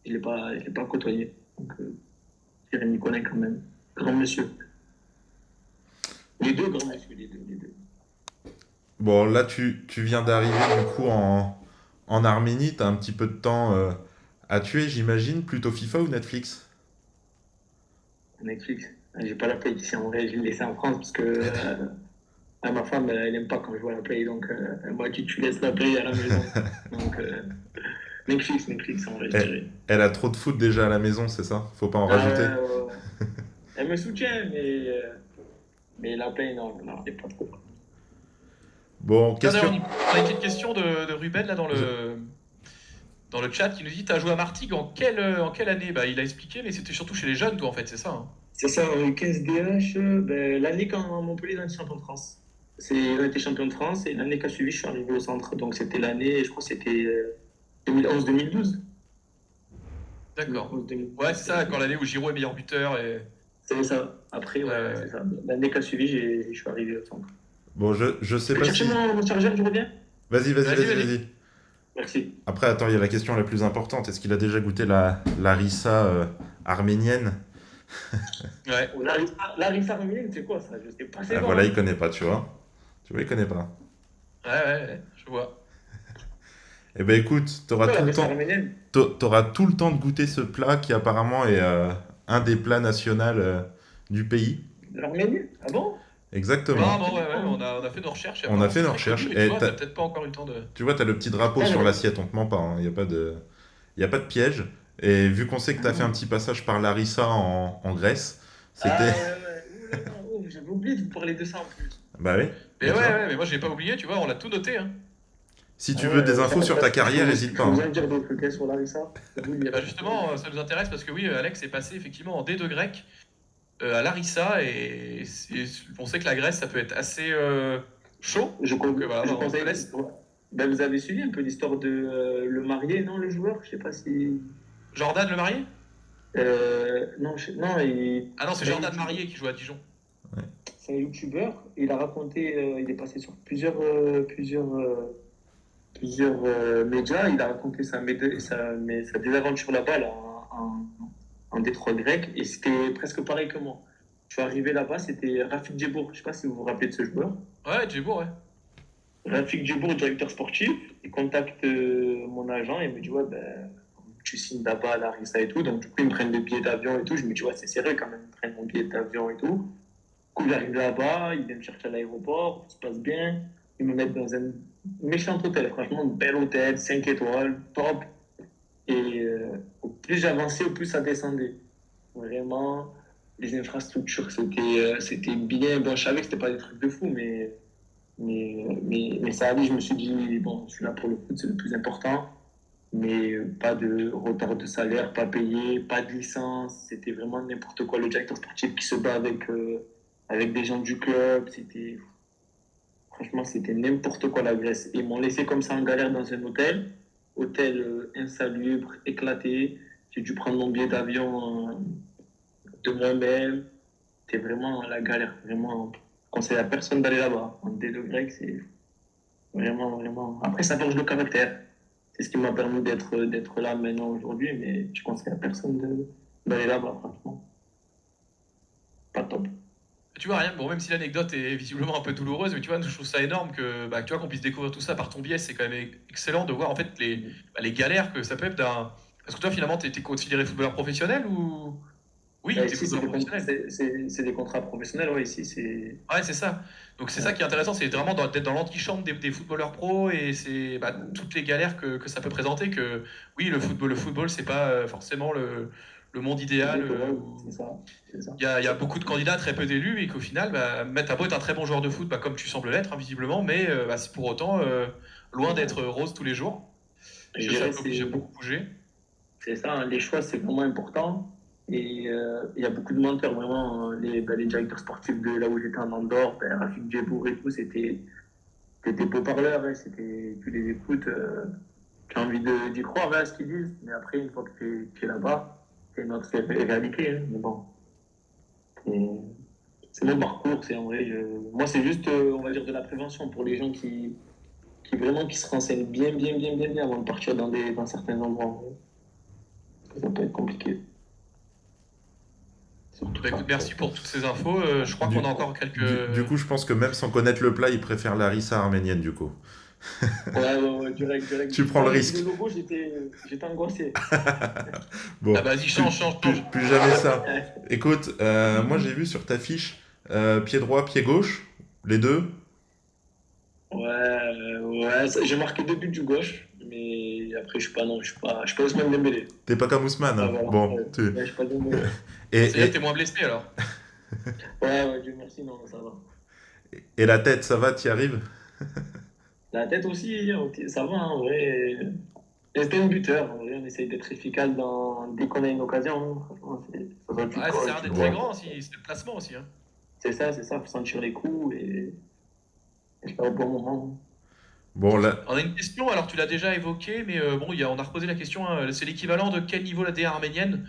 je l'ai pas côtoyé. Donc, je dirais Nicolin quand même. Grand monsieur. Les deux grands messieurs, les deux.
Bon, là, tu viens d'arriver du coup en Arménie, t'as un petit peu de temps à tuer, j'imagine. Plutôt FIFA ou Netflix?
Netflix. J'ai pas la Play ici en vrai, je l'ai laissé en France parce que ma femme, elle aime pas quand je vois la Play. Donc, elle m'a dit, tu laisses la Play à la maison. Donc, Netflix en vrai, je
Elle,
dirais.
elle a trop de foot déjà à la maison, c'est ça? Faut pas en
Ah
rajouter.
ouais, ouais, ouais. Elle me soutient, mais la Play, non, non, elle est pas trop.
Bon,
Tiens,
question.
d'ailleurs, on a une petite question de Ruben là dans le chat qui nous dit, t'as joué à Martigues en quelle année? Bah, il a expliqué, mais c'était surtout chez les jeunes, toi, en fait, c'est ça, hein.
C'est ça, en U15 DH, ben, l'année quand Montpellier a été champion de France. On a été champion de France et l'année qui a suivi, je suis arrivé au centre. Donc, c'était l'année, je crois que c'était 2011-2012.
D'accord.
2011-2012,
Ouais, c'est ça, quand l'année où Giroud est meilleur buteur et.
c'est ça. Après, ouais,
Ouais.
c'est ça. L'année qui a suivi, je suis arrivé au centre.
Bon, je sais
Tu peux
pas
chercher
si.
mon chargeur, je reviens?
Vas-y, vas-y,
Vas-y,
vas-y,
vas-y.
vas-y.
Merci.
Après, attends, il y a la question la plus importante. Est-ce qu'il a déjà goûté la rissa arménienne?
Ouais.
Larissa Arménienne, c'est quoi ça? Je sais pas, c'est
Ah,
quoi,
voilà,
hein?
il connaît pas, tu vois. Tu vois, il connaît pas.
Ouais, ouais, ouais, je vois.
Eh ben écoute,
C'est quoi Larissa Arménienne?
t'auras tout le temps de goûter ce plat qui apparemment est un des plats nationaux du pays.
L'Arménie? Ah bon?
Non,
Exactement.
non, ouais, ouais, on a fait nos recherches et
On a
apparemment
fait
c'est
nos
très
recherches
connu, mais tu
et
vois, t'as peut-être pas encore eu le temps de.
tu vois, t'as le petit drapeau
Ah,
sur
j'aurais-
l'assiette, on te ment pas, hein. Il y a pas de piège. Et vu qu'on sait que t'as fait un petit passage par Larissa en Grèce, c'était...
Ah ouais, ouais. Ouh là là, oh, j'avais oublié de vous parler de ça en plus.
Bah oui,
Mais
bah
ouais,
tu vois.
ouais, mais moi j'ai pas oublié, tu vois, on l'a tout noté, hein.
Si
Ah
tu veux des
ouais,
infos sur ta carrière, hésite
je
pas,
peux vous
hein.
en dire des trucs hein, sur Larissa. Vous, il y
Et
a
bah
pas de problème.
justement, ça nous intéresse parce que oui, Alex est passé effectivement en D2 grec à Larissa on sait que la Grèce ça peut être assez chaud. Donc voilà,
Je
bah, on te
conseille.
laisse.
Ouais. Ben, vous avez suivi un peu l'histoire de le marié, non, le joueur? Je sais pas si.
Jordan le marié?
Non, non,
Ah non, c'est
c'est un
Jordan
youtubeur.
Marié qui joue à Dijon.
C'est un youtubeur. Il a raconté, il est passé sur plusieurs médias. Il a raconté sa désaventure là-bas, là, en détroit grec. Et c'était presque pareil que moi. Je suis arrivé là-bas, c'était Rafik Djebour. Je ne sais pas si vous vous rappelez de ce joueur.
Ouais, Djibour, ouais.
Rafik Djebour, directeur sportif, il contacte mon agent et me dit ouais, ben, tu signes là-bas à Larissa et tout. Donc, du coup, ils me prennent des billets d'avion et tout. Je me dis ouais, c'est sérieux quand même, ils me prennent mon billet d'avion et tout. Du coup, j'arrive là-bas, ils viennent me chercher à l'aéroport, tout se passe bien. Ils me mettent dans un méchant hôtel, franchement, un bel hôtel, 5 étoiles, top. Et au plus j'avançais, au plus ça descendait. Vraiment. les infrastructures, c'était bien. Bon, je savais que c'était pas des trucs de fou, mais ça allait. Je me suis dit, bon, je suis là pour le foot, c'est le plus important. Mais pas de retard de salaire, pas payé, pas de licence. C'était vraiment n'importe quoi. Le directeur sportif qui se bat avec des gens du club. Franchement, c'était n'importe quoi la Grèce. Ils m'ont laissé comme ça en galère dans un hôtel insalubre, éclaté. J'ai dû prendre mon billet d'avion de moi-même. C'était vraiment la galère. Vraiment, je conseille à personne d'aller là-bas. En D2 grec, c'est vraiment, vraiment. Après, ça forge le caractère. C'est ce qui m'a permis d'être là maintenant aujourd'hui, mais je conseille à personne d'aller là-bas, franchement. Pas top.
Tu vois, rien, bon, même si l'anecdote est visiblement un peu douloureuse, mais tu vois, je trouve ça énorme que tu vois, qu'on puisse découvrir tout ça par ton biais. C'est quand même excellent de voir en fait les galères que ça peut être d'un. Parce que toi, finalement, t'es considéré footballeur professionnel ou. Oui, t'es
Ici,
footballeur professionnel.
c'est des contrats professionnels, ouais, ici, c'est.
Ouais, c'est ça. Donc c'est ça
Ouais.
qui est intéressant, c'est vraiment d'être dans l'antichambre des footballeurs pros et c'est toutes les galères que ça peut présenter. Que oui, le football, c'est pas forcément le monde idéal.
Ouais,
Où
c'est ça. C'est ça.
il y a beaucoup de candidats, très peu d'élus, et qu'au final, t'as beau être un très bon joueur de foot, comme tu sembles l'être, hein, visiblement, mais c'est pour autant loin d'être rose tous les jours,
Je
puisque ça
dirais
peut obliger à beaucoup bouger.
c'est ça, hein, les choix, c'est vraiment important. Et il y a beaucoup de menteurs, vraiment. Les directeurs sportifs de là où j'étais en Andorre, Rafik Djebour et tout, c'était des beaux parleurs. Hein, tu les écoutes, tu as envie d'y croire à ce qu'ils disent. Mais après, une fois que tu es là-bas, c'est notre réalité. Hein, mais bon, c'est mon parcours. C'est en vrai, moi, c'est juste, on va dire, de la prévention pour les gens qui vraiment qui se renseignent bien, bien, bien, bien, bien avant de partir dans certains endroits. Ça peut être compliqué. Surtout
Bah,
ça.
écoute, merci pour toutes ces infos. Je crois qu'on
Du,
a encore quelques.
du coup, je pense que même sans connaître le plat, il préfère la rissa arménienne, du coup.
Ouais, direct, direct.
Tu prends
Quand
le
j'ai vu le
risque.
logo, j'étais angoissé.
Ah,
Bon,
vas-y,
plus,
change, change,
plus,
change.
plus jamais ça. Écoute, moi j'ai vu sur ta fiche pied droit, pied gauche, les deux.
Ouais, j'ai marqué 2 buts du gauche, mais après, non, je suis pas Ousmane Dembélé.
T'es pas comme Ousmane,
Ah,
hein.
voilà.
Bon,
Ouais, je suis pas Dembélé.
Ça y est,
et,
t'es moins blessé alors.
Ouais, Dieu merci, non, ça va.
et la tête, ça va, t'y arrives?
La tête aussi, ok, ça va, hein, en vrai. C'était un buteur, en vrai, on essaye d'être efficace dès qu'on a une occasion. Hein. Franchement, ça doit du
Ouais, ça
corps,
sert à
tu
d'être très
Bon,
vois.
grand aussi, c'est le placement aussi. Hein.
C'est ça, faut sentir les coups et faire au bon moment.
bon là,
On a une question, alors tu l'as déjà évoqué, mais bon, on a reposé la question, hein, c'est l'équivalent de quel niveau la DA arménienne?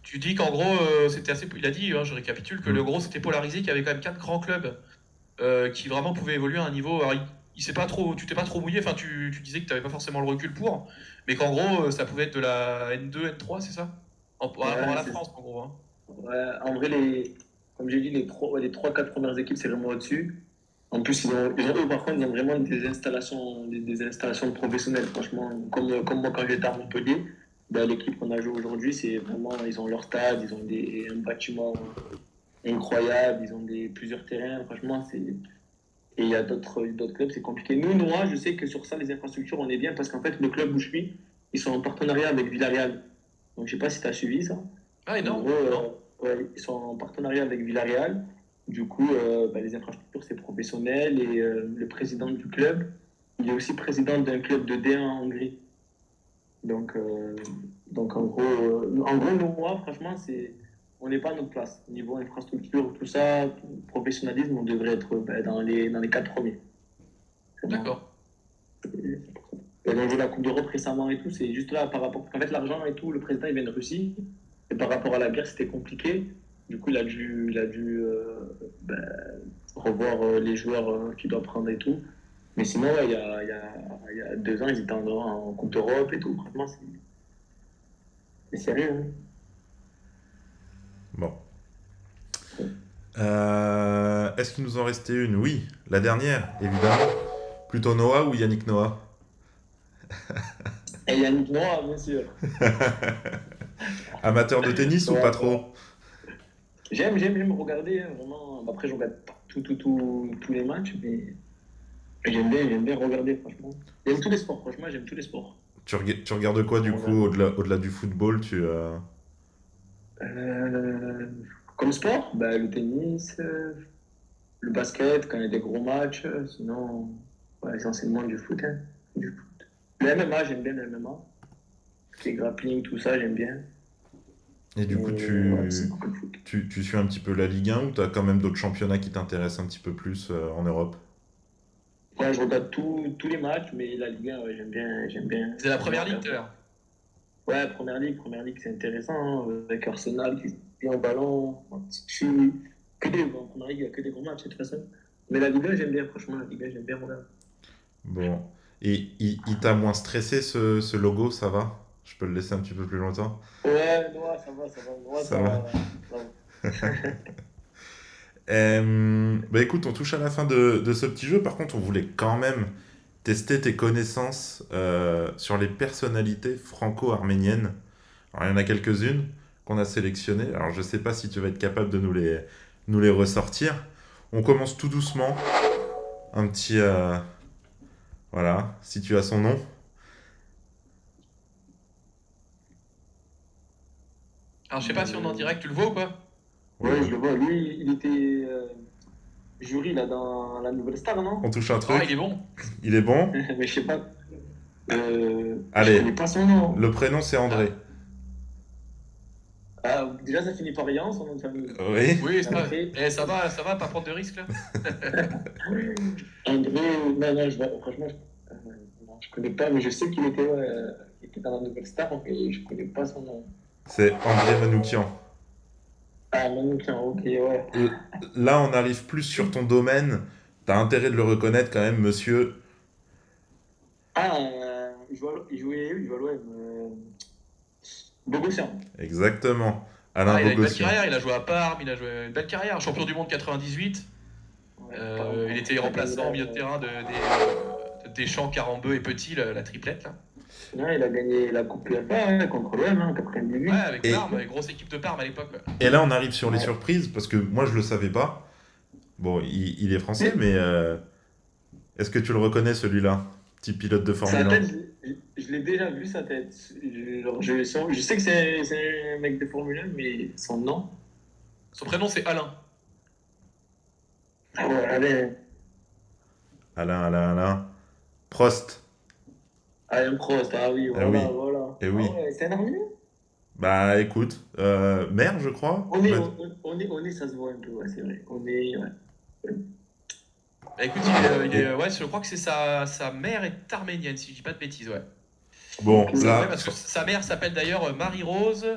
Tu dis qu'en gros, c'était assez. Il a dit, hein, je récapitule, que le
hmm,
gros c'était polarisé, qu'il y avait quand même quatre grands clubs qui vraiment pouvaient évoluer à un niveau. Alors, il s'est pas trop, tu t'es pas trop mouillé, enfin, tu disais que tu n'avais pas forcément le recul pour, mais qu'en gros, ça pouvait être de la N2, N3, c'est ça? Par rapport à
Ouais,
la France, en gros. Hein.
ouais, en vrai, comme j'ai dit, les 3-4 premières équipes, c'est vraiment au-dessus. En plus, eux, par contre, ils ont vraiment des installations de professionnels, franchement. Comme moi, quand j'étais à Montpellier, ben, l'équipe qu'on a joué aujourd'hui, c'est vraiment, ils ont leur stade, ils ont un bâtiment incroyable, ils ont plusieurs terrains, franchement, et il y a d'autres clubs, c'est compliqué. Moi, je sais que sur ça, les infrastructures, on est bien parce qu'en fait, le club où je suis, ils sont en partenariat avec Villarreal. Donc, je sais pas si tu as suivi ça.
Ah,
En
énorme,
gros,
non?
ouais, ils sont en partenariat avec Villarreal. Du coup, les infrastructures, c'est professionnel. Et le président du club, il est aussi président d'un club de D1 en Hongrie. Donc, euh, donc en gros, nous, moi, franchement, on n'est pas à notre place. Niveau infrastructure, tout ça, professionnalisme, on devrait être dans les 4 premiers. Vraiment.
D'accord.
Ils ont joué la Coupe d'Europe récemment et tout. C'est juste là par rapport. En fait, l'argent et tout, le président, il vient de Russie. Et par rapport à la guerre, c'était compliqué. Du coup, il a dû revoir les joueurs qu'il doit prendre et tout. Mais sinon, ouais, il y a 2 ans, ils étaient en Coupe d'Europe et tout. Franchement, c'est sérieux. Hein.
bon. Est-ce qu'il nous en restait une? Oui, la dernière, évidemment. Plutôt Noah ou Yannick Noah?
Et Yannick Noah, bien sûr.
Amateur de tennis ou pas
Noah,
trop?
Noah. J'aime regarder, hein, vraiment. Après, je regarde pas tous les matchs, mais j'aime bien regarder, franchement. J'aime tous les sports, franchement, j'aime tous les sports.
Tu regardes quoi du coup
Regarde.
au-delà du football
Euh, Comme sport, bah, le tennis, le basket, quand il y a des gros matchs. Sinon, ouais, essentiellement du foot. Hein, du foot. Le MMA, j'aime bien le MMA. Tout ce qui est grappling, tout ça, j'aime bien.
Et du coup,
Ouais, c'est beaucoup de foot.
tu suis un petit peu la Ligue 1 ou tu as quand même d'autres championnats qui t'intéressent un petit peu plus en Europe?
Ouais, je regarde tous les matchs, mais la Ligue 1, ouais,
C'est la
j'aime bien
première ligue tout à
regarder.
l'heure.
Ouais, Première Ligue, c'est intéressant, hein, avec Arsenal qui joue bien au ballon. Que des, en Première Ligue, il n'y a que des gros matchs de toute façon. Mais la Ligue 1, j'aime bien, franchement, la Ligue 1, j'aime bien regarder.
Bon. Et il t'a moins stressé ce logo, ça va? Je peux le laisser un petit peu plus longtemps?
Ouais, Noah, ça va, Noah,
Ça va.
ça va.
Bah écoute, on touche à la fin de ce petit jeu. Par contre, on voulait quand même tester tes connaissances sur les personnalités franco-arméniennes. Alors, il y en a quelques-unes qu'on a sélectionnées. Alors, je sais pas si tu vas être capable de nous les ressortir. On commence tout doucement. Un petit. Voilà, si tu as son nom.
Alors, je sais pas si on est en direct, tu le vois ou pas?
Oui,
Ouais,
oui.
je le vois. Lui, il était jury là, dans la Nouvelle Star,
On
non?
touche un
Ah, il
truc.
est bon.
Il est bon.
Mais je sais pas. Je
Allez,
connais pas son nom.
le prénom c'est André.
Ah,
Déjà, ça finit par rien, son nom de famille.
Oui.
oui,
Après,
ça va, pas prendre de risques là.
André, non, non, franchement, non, je connais pas, mais je sais qu'il était, ouais, qu'il était dans la Nouvelle Star, mais je connais pas son nom.
C'est André Manoukian.
Ah, Manu, tiens, ok, ouais.
L- Là, on arrive plus sur ton domaine. T'as intérêt de le reconnaître quand même, monsieur.
Ah, il jouait à l'OM. Bogossian.
Exactement. Alain
Ah, il a une belle
Bogossian.
carrière, il a joué à Parme, il a joué une belle carrière. Champion du monde 98.
Ouais, pas longtemps.
Il était
Il a gagné
remplaçant
là.
au milieu de terrain de Deschamps, Carambeu et Petit, la triplette là.
Ouais, il a gagné la Coupe UEFA hein, contre l'OM, hein, 98.
Ouais, avec
Et,
Parme, grosse équipe de Parme à l'époque. Ouais.
et là, on arrive sur les
Ouais.
surprises, parce que moi, je le savais pas. Bon, il est français, mais est-ce que tu le reconnais, celui-là? Petit pilote de
Sa
Formule 1.
tête, je l'ai déjà vu, sa tête. Je sais que c'est un mec de Formule 1, mais son nom.
Son prénom c'est Alain.
Ah ouais, allez.
Alain. Prost.
Alain Prost, ah oui,
Eh
voilà,
oui,
voilà.
eh
Ah
oui.
ouais, c'est un Arménien?
Bah écoute, mère, je crois.
On est, ça se voit un peu, ouais, c'est vrai. On est, ouais.
Bah écoute,
Et
ouais, je crois que c'est sa mère est arménienne, si je dis pas de bêtises, ouais.
bon,
Ok.
Ouais,
là,
parce que sa mère s'appelle d'ailleurs Marie-Rose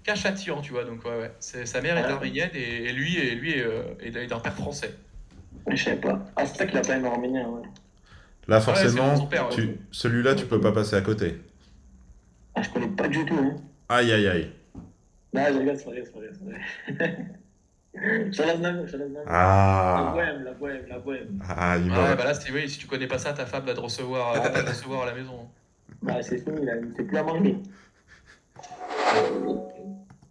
Kachatian, tu vois, donc ouais, ouais. Sa mère est
Ah,
arménienne et lui est d'un père français.
je sais pas. Ah, c'est ça qu'il a pas un Arménien, ouais.
là
Ah ouais, c'est le nom de son
forcément,
père, ouais.
Ok.
celui-là, tu peux
Ok.
pas passer à côté.
Ah, je connais pas du tout, hein.
Aïe, aïe, aïe.
Non, je regarde, c'est vrai. Chalaznago.
Ah,
La bohème, la bohème.
ah,
Ouais, bah là, oui, si tu connais pas ça, ta femme va te recevoir à la maison.
Bah, c'est fini, là, il ne fait plus à manger.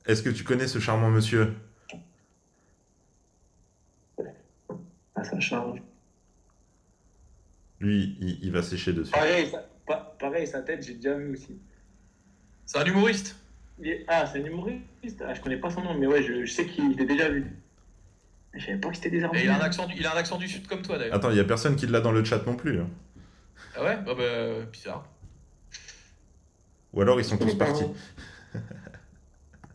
Est-ce que tu connais ce charmant monsieur?
Ah, ça change.
Lui, il va sécher dessus.
Pareil, sa tête, j'ai déjà vu aussi.
C'est un humoriste.
Ah, c'est un humoriste. Ah, je connais pas son nom, mais ouais, je sais qu'il est déjà vu. Je savais pas que c'était des
Et il a un
Arméniens.
accent il a un accent du sud comme toi d'ailleurs.
Attends, il y a personne qui l'a dans le chat non plus, hein.
Ah ouais? Bah, bizarre.
Ou alors ils
Je
sont tous
connais pas.
partis.
Hein.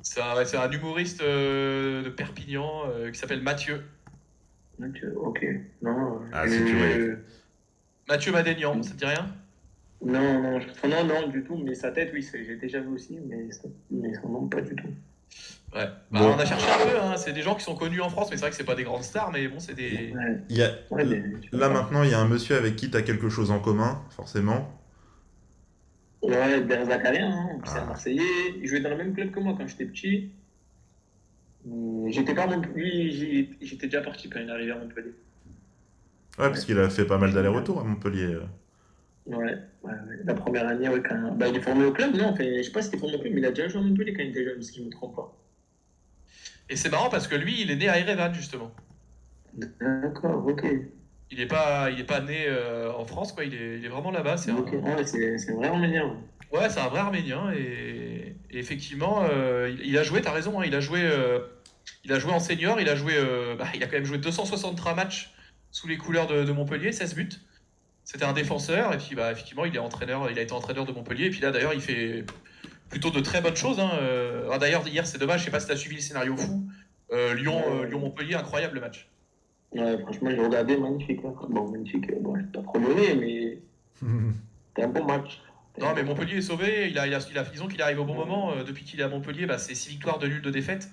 C'est un humoriste de Perpignan qui s'appelle Mathieu.
Donc, ok. Non,
Ah, si tu voyais.
Mathieu Madénian, ça te dit rien?
Non, du tout. Mais sa tête, oui, j'ai déjà vu aussi, mais son nom, pas du tout.
Ouais. Bah,
Bon,
on a cherché un peu, hein. C'est des gens qui sont connus en France, mais c'est vrai que c'est pas des grandes stars, mais bon, c'est des.
Ouais,
il y a,
ouais, mais je sais
là
pas.
maintenant, il y a un monsieur avec qui tu as quelque chose en commun, forcément.
Ouais, Berzakarian, hein. C'est un
Ah,
Marseillais. Il jouait dans le même club que moi quand j'étais petit. J'étais pas mon... Lui, j'étais déjà parti quand il est arrivé à Montpellier.
ouais, parce
Ouais,
qu'il a fait pas mal
j'étais déjà.
d'allers-retours à Montpellier.
Ouais. La première année, ouais, quand... Bah, il est formé au club, non? Enfin, je sais pas si il est formé au club, mais il a déjà joué à Montpellier quand il était jeune, si je me trompe pas.
Et c'est marrant parce que lui, il est né à Erevan, justement.
D'accord, ok.
Il est pas né en France, quoi. Il est vraiment là-bas.
Ok, ouais, c'est vraiment mignon.
Ouais, c'est un vrai Arménien et effectivement, il a joué. T'as raison, hein, il a joué Il a joué en senior, il a quand même joué 263 matchs sous les couleurs de Montpellier, 16 buts. C'était un défenseur, et puis effectivement, il a été entraîneur de Montpellier, et puis là d'ailleurs, il fait plutôt de très bonnes choses, hein. D'ailleurs, hier, c'est dommage, je sais pas si tu as suivi le scénario fou. Lyon-Montpellier, incroyable le match.
Ouais, franchement, j'ai regardé, magnifique. Hein. Bon, magnifique, bon, je pas trop donné, mais c'était un bon match.
Non, mais Montpellier est sauvé, disons qu'il arrive au bon moment. Depuis qu'il est à Montpellier, c'est 6 victoires de nul de défaite.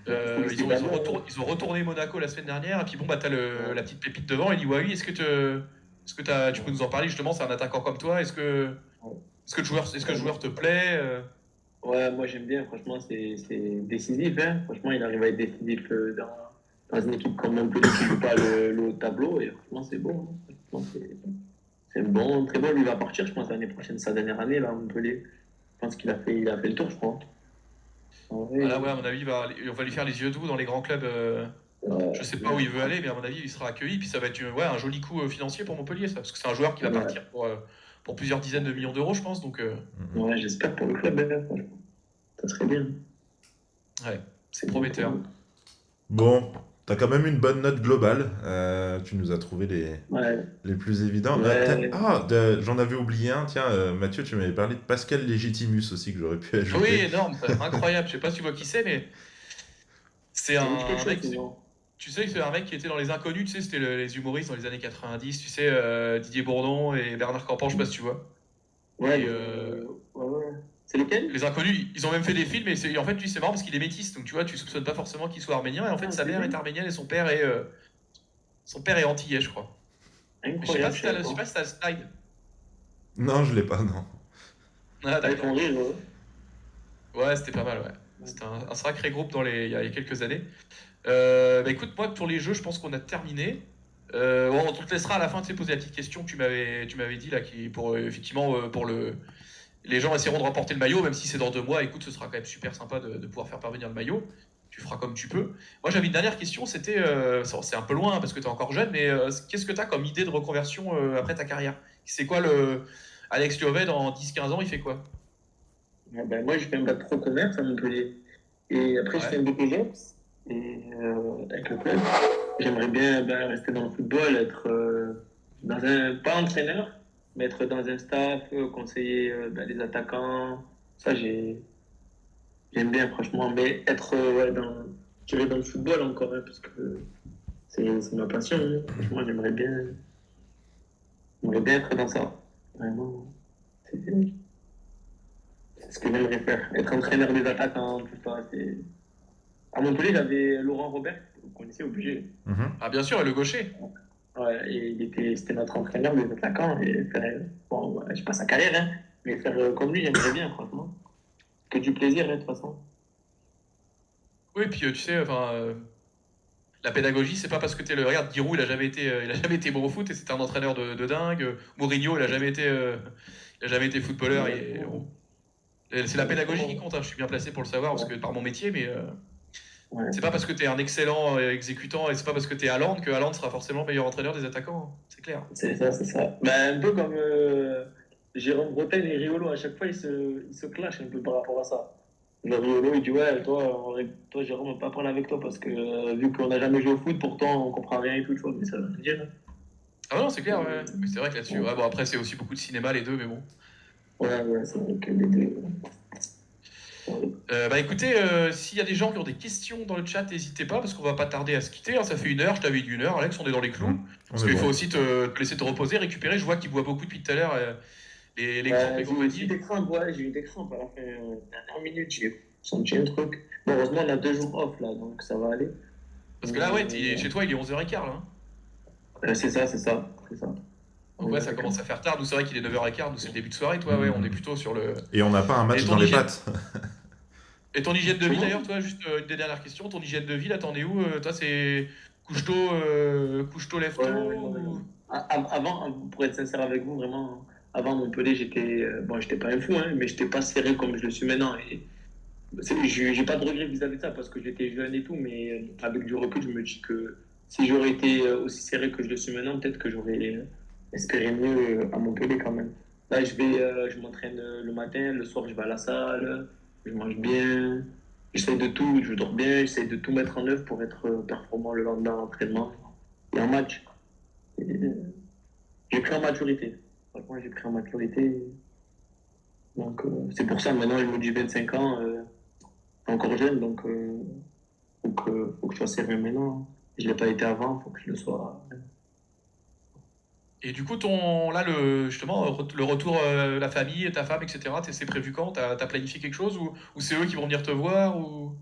Ils ont retourné Monaco la semaine dernière, et puis bon, t'as la petite pépite devant, El Iwawi. Est-ce que tu peux nous en parler justement? C'est un attaquant comme toi. Est-ce que le joueur te plaît?
Ouais, moi j'aime bien, franchement, c'est décisif. Hein. Franchement, il arrive à être décisif dans une équipe comme Montpellier qui ne joue pas le haut de tableau, et franchement, c'est bon. Hein. Franchement, c'est bon, très bon. Lui va partir, je pense, l'année prochaine, sa dernière année, là, à Montpellier. Je pense il a fait le tour, je crois.
Voilà, ouais, à mon avis, on va lui faire les yeux doux dans les grands clubs. Je sais pas où il veut aller, mais à mon avis, il sera accueilli. Puis ça va être un joli coup financier pour Montpellier, ça, parce que c'est un joueur qui va partir pour plusieurs dizaines de millions d'euros, je pense. Donc,
ouais, j'espère pour le club, hein, franchement. Ça serait bien.
Ouais, c'est prometteur.
Bon, t'as quand même une bonne note globale. Tu nous as trouvé les plus évidents.
Ouais.
J'en avais oublié un. Tiens, Mathieu, tu m'avais parlé de Pascal Légitimus aussi que j'aurais pu ajouter.
Oui, énorme, incroyable. Je sais pas si tu vois qui c'est, mais c'est un mec. Tu sais, c'est un mec qui était dans Les Inconnus, tu sais, c'était les humoristes dans les années 90, tu sais, Didier Bourdon et Bernard Campan, je sais pas si tu vois.
Ouais,
Et,
ouais. C'est lesquels?
Les Inconnus, ils ont même fait des films, et en fait, lui, c'est marrant parce qu'il est métis, donc tu vois, tu soupçonnes pas forcément qu'il soit arménien, et en fait, sa mère est arménienne et son père est antillais, je crois. Je sais pas si t'as le slide.
Non, je l'ai pas, non.
Ah,
Ils font rire,
ouais, c'était pas mal, ouais. C'était un sacré groupe il y a quelques années. Écoute, moi, pour les jeux, je pense qu'on a terminé. On te laissera à la fin de poser la petite question que tu m'avais dit là, effectivement pour les gens essaieront de remporter le maillot, même si c'est dans 2 mois. Écoute, ce sera quand même super sympa de pouvoir faire parvenir le maillot. Tu feras comme tu peux. Moi, j'avais une dernière question. C'était, c'est un peu loin parce que tu es encore jeune, mais qu'est-ce que tu as comme idée de reconversion après ta carrière? C'est quoi Alex Liovet dans 10-15 ans? Il fait quoi?
Ben, moi, je fais un bac pro commerce à Montpellier. Et après, je fais un BPGEPS. Et avec le club, j'aimerais bien rester dans le football, être pas entraîneur, mais être dans un staff, conseiller les attaquants. Ça, j'aime bien, franchement. Mais être je dirais dans le football encore, hein, parce que c'est ma passion. Hein. Franchement, j'aimerais bien être dans ça. Vraiment. C'est ce que j'aimerais faire. Être entraîneur des attaquants, tout ça. À Montpellier, j'avais Laurent Robert, vous connaissez, obligé.
Ah, bien sûr, et le gaucher.
Ouais, et c'était notre entraîneur des attaquants. Et faire, bon, je passe sa carrière, hein, mais faire comme lui, j'aimerais bien, franchement. Que du plaisir, hein, de toute façon.
Oui, puis tu sais, la pédagogie, c'est pas parce que t'es le. Regarde, Giroud, il a jamais été bon au foot et c'était un entraîneur de dingue. Mourinho, il a jamais été footballeur. C'est la pédagogie qui compte, hein. Je suis bien placé pour le savoir parce que par mon métier, mais c'est pas parce que t'es un excellent exécutant et c'est pas parce que t'es Haaland que Haaland sera forcément le meilleur entraîneur des attaquants, hein. C'est clair.
C'est ça, c'est ça. Un peu comme Jérôme Bretagne et Riolo, à chaque fois, ils se clashent un peu par rapport à ça. Le Riolo, il dit ouais, toi Jérôme, on va pas parler avec toi parce que vu qu'on n'a jamais joué au foot, pourtant on comprend rien et tout, tu vois, mais ça veut rien dire.
Ah non, c'est clair, ouais. Mais c'est vrai que là-dessus, ouais, bon, après, c'est aussi beaucoup de cinéma, les deux, mais bon.
Ouais, c'est vrai que les deux.
Écoutez, s'il y a des gens qui ont des questions dans le chat, n'hésitez pas, parce qu'on va pas tarder à se quitter, hein. Ça fait 1 heure, je t'avais dit 1 heure, Alex, on est dans les clous. Parce qu'il faut aussi te laisser te reposer, récupérer. Je vois qu'il boit beaucoup depuis tout à l'heure. Les
j'ai eu des crampes, j'ai eu des crampes à la fin, dernière minute, j'ai senti un truc. Bon, heureusement, on a 2 jours off là, donc ça va aller.
Parce que là, ouais, chez toi, il est 11h15 là.
C'est ça.
Donc ouais, ça commence à faire tard. Nous, c'est vrai qu'il est 9h15, nous, c'est le début de soirée. Toi, ouais, on est plutôt sur le.
Et on n'a pas un match dans les pattes.
Et ton hygiène de vie d'ailleurs, toi, juste une des dernières questions, ton hygiène de vie, là, t'en es où? Toi, c'est couche-tôt, lève-tôt
Avant, pour être sincère avec vous, vraiment, avant Montpellier, j'étais pas un fou, hein, mais j'étais pas serré comme je le suis maintenant. Et j'ai pas de regret vis-à-vis de ça parce que j'étais jeune et tout, mais avec du recul, je me dis que si j'aurais été aussi serré que je le suis maintenant, peut-être que j'aurais espéré mieux à Montpellier quand même. Là, je m'entraîne le matin, le soir, je vais à la salle, je mange bien, J'essaie de tout, je dors bien, j'essaie de tout mettre en œuvre pour être performant le lendemain à l'entraînement et en match. Et, j'ai pris en maturité. Franchement, j'ai pris en maturité. Donc, c'est pour ça, maintenant, je me dis 25 ans, encore jeune, donc faut que je sois sérieux maintenant. Je ne l'ai pas été avant, faut que je le sois.
Et du coup, justement, le retour, la famille, ta femme, etc., c'est prévu quand? T'as planifié quelque chose ou c'est eux qui vont venir te voir ou...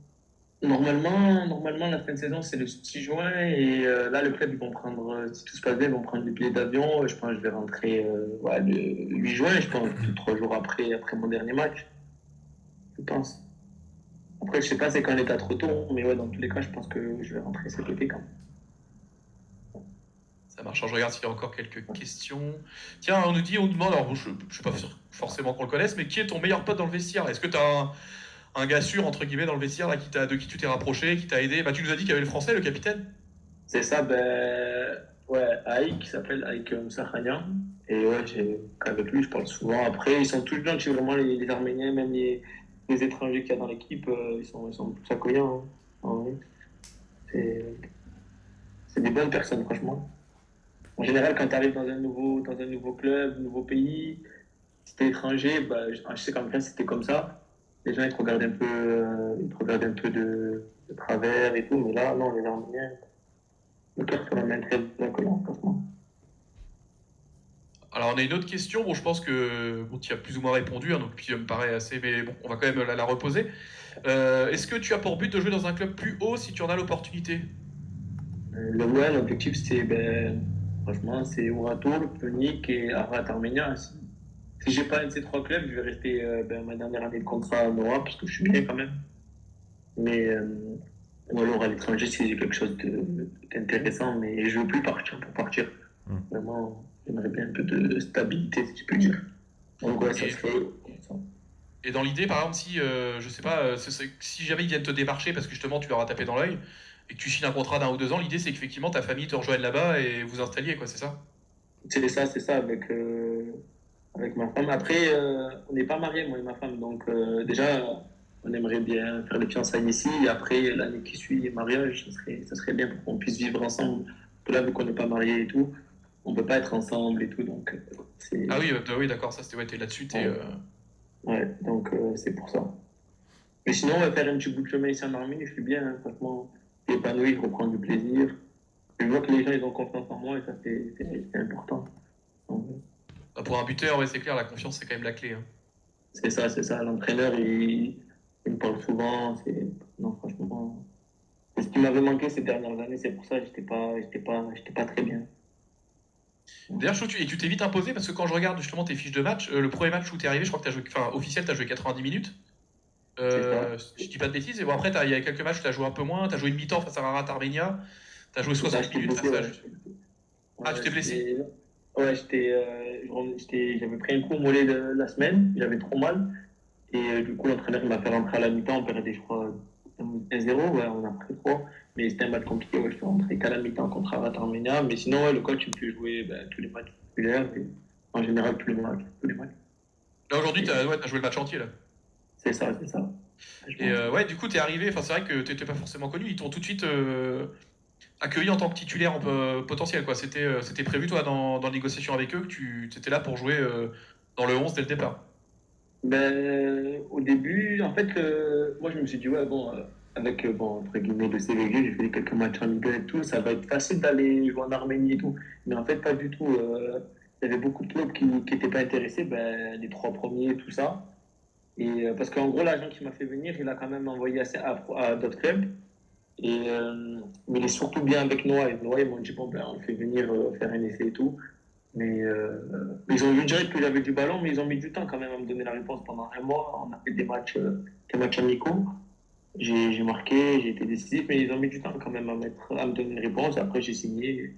Normalement, la fin de saison, c'est le 6 juin. Et là, le club, ils vont prendre, si tout se passe bien, ils vont prendre le billet d'avion. Je pense que je vais rentrer ouais, le 8 juin, je pense, 3 jours après mon dernier match, je pense. Après, je sais pas c'est quand l'état trop tôt, mais ouais, dans tous les cas, je pense que je vais rentrer cet été quand même.
Ça marche. Alors, je regarde s'il y a encore quelques questions. Tiens, on nous demande, alors bon, je suis pas sûr forcément qu'on le connaisse, mais qui est ton meilleur pote dans le vestiaire? Est-ce que tu as un gars sûr, entre guillemets, dans le vestiaire là, de qui tu t'es rapproché, qui t'a aidé? Bah, tu nous as dit qu'il y avait le français, le capitaine.
C'est ça, ben, ouais, Aïk, qui s'appelle Aïk Moussa Khania. Et ouais, avec lui, je parle souvent. Après, ils sont tous gentils, vraiment, les Arméniens, même les étrangers qu'il y a dans l'équipe, ils sont tous accueillants, hein, en vrai. C'est c'est des bonnes personnes, franchement. En général, quand tu arrives dans un nouveau club, un nouveau pays, si t'es étranger, bah, je sais qu'en France, c'était comme ça. Les gens, ils te regardaient un peu de travers et tout, mais là, non, les Arméniens, le cœur sur la main très accueillant, franchement.
Alors, on a une autre question. Bon, je pense que bon, tu as plus ou moins répondu, hein, donc puis me paraît assez, mais bon, on va quand même la reposer. Est-ce que tu as pour but de jouer dans un club plus haut si tu en as l'opportunité?
Ouais, l'objectif, c'est, ben, franchement, c'est Ouratour, Pionik et Arat Arménia. Si j'ai pas un de ces trois clubs, je vais rester ben, ma dernière année de contrat en Europe, parce que je suis bien quand même. Mais, ou alors à l'étranger, si j'ai quelque chose d'intéressant, mais je veux plus partir pour partir.
Mm.
Vraiment, j'aimerais bien un peu de stabilité, si je peux dire. Donc, ouais, ça
Et,
serait ça.
et dans l'idée, par exemple, si, je sais pas, si jamais ils viennent te démarcher parce que justement tu leur as tapé dans l'œil et que tu signes un contrat d'1 ou 2 ans, l'idée c'est qu'effectivement ta famille te rejoigne là-bas et vous installiez, quoi, c'est ça?
C'est ça, avec ma femme. Après, on n'est pas mariés, moi et ma femme. Donc, déjà, on aimerait bien faire les fiançailles ici. Et après, l'année qui suit, le mariage, ça serait bien pour qu'on puisse vivre ensemble. Que là, vu qu'on n'est pas mariés et tout, on ne peut pas être ensemble et tout. Donc,
Ah
c'est.
oui, oui, d'accord, ça c'était, ouais, t'es là-dessus,
Ouais, ouais, donc, c'est pour ça. Mais sinon, on va faire un petit bout de chemin ici en Arménie. Je suis bien, hein, franchement, épanoui, je reprends du plaisir. Je vois que les gens, ils ont confiance en moi et ça, c'est important. Donc,
bah, pour un buteur, ouais, c'est clair, la confiance c'est quand même la clé, hein.
c'est ça. L'entraîneur, il me parle souvent. Non, franchement, c'est ce qui m'avait manqué ces dernières années. C'est pour ça que j'étais pas très bien.
D'ailleurs, je trouve que et tu t'es vite imposé parce que quand je regarde justement tes fiches de match, le premier match où t'es arrivé, je crois que t'as joué, enfin, officiel, t'as joué 90 minutes.
C'est ça.
Je dis pas de bêtises, et bon, après, il y a quelques matchs où t'as joué un peu moins, t'as joué une mi-temps face à Rarat Armenia, t'as joué
C'est ça,
60
j'étais
minutes
blessé,
face à.
ouais.
Ah, tu
Ouais,
t'es blessé?
ouais, j'avais pris un coup au mollet de la semaine. J'avais trop mal. Et du coup, l'entraîneur il m'a fait rentrer à la mi-temps. On perdait, je crois, 1-0. Ouais, on a pris 3. Mais c'était un match compliqué. Ouais, je suis rentré qu'à la mi-temps contre Arat Armenia. Mais sinon, ouais, le coach, il me fait jouer ben, tous les matchs populaires. Et en général, tous les matchs. Tous les matchs.
Là, aujourd'hui,
Et
ouais, t'as joué le match entier, là.
c'est ça.
Et
Franchement.
ouais, du coup, t'es arrivé, enfin, c'est vrai que t'étais pas forcément connu, ils t'ont tout de suite accueilli en tant que titulaire potentiel, quoi. C'était prévu, toi, dans la négociation avec eux, que tu étais là pour jouer dans le 11 dès le départ.
Ben, au début, en fait, moi, je me suis dit, ouais, bon, avec, bon, entre guillemets, le CVG, j'ai fait quelques matchs en Ligue 1 et tout, ça va être facile d'aller jouer en Arménie et tout. Mais en fait, pas du tout. Il y avait beaucoup de clubs qui n'étaient pas intéressés, ben, les trois premiers, tout ça. Et parce qu'en gros, l'agent qui m'a fait venir, il a quand même envoyé à d'autres clubs. Mais il est surtout bien avec Noah. Et Noah, ils m'ont dit, bon, ben, on le fait venir faire un essai et tout. Mais ils ont vu direct que j'avais du ballon, mais ils ont mis du temps quand même à me donner la réponse pendant un mois. On a fait des matchs amicaux. J'ai marqué, j'ai été décisif, mais ils ont mis du temps quand même à me donner une réponse. Après, j'ai signé.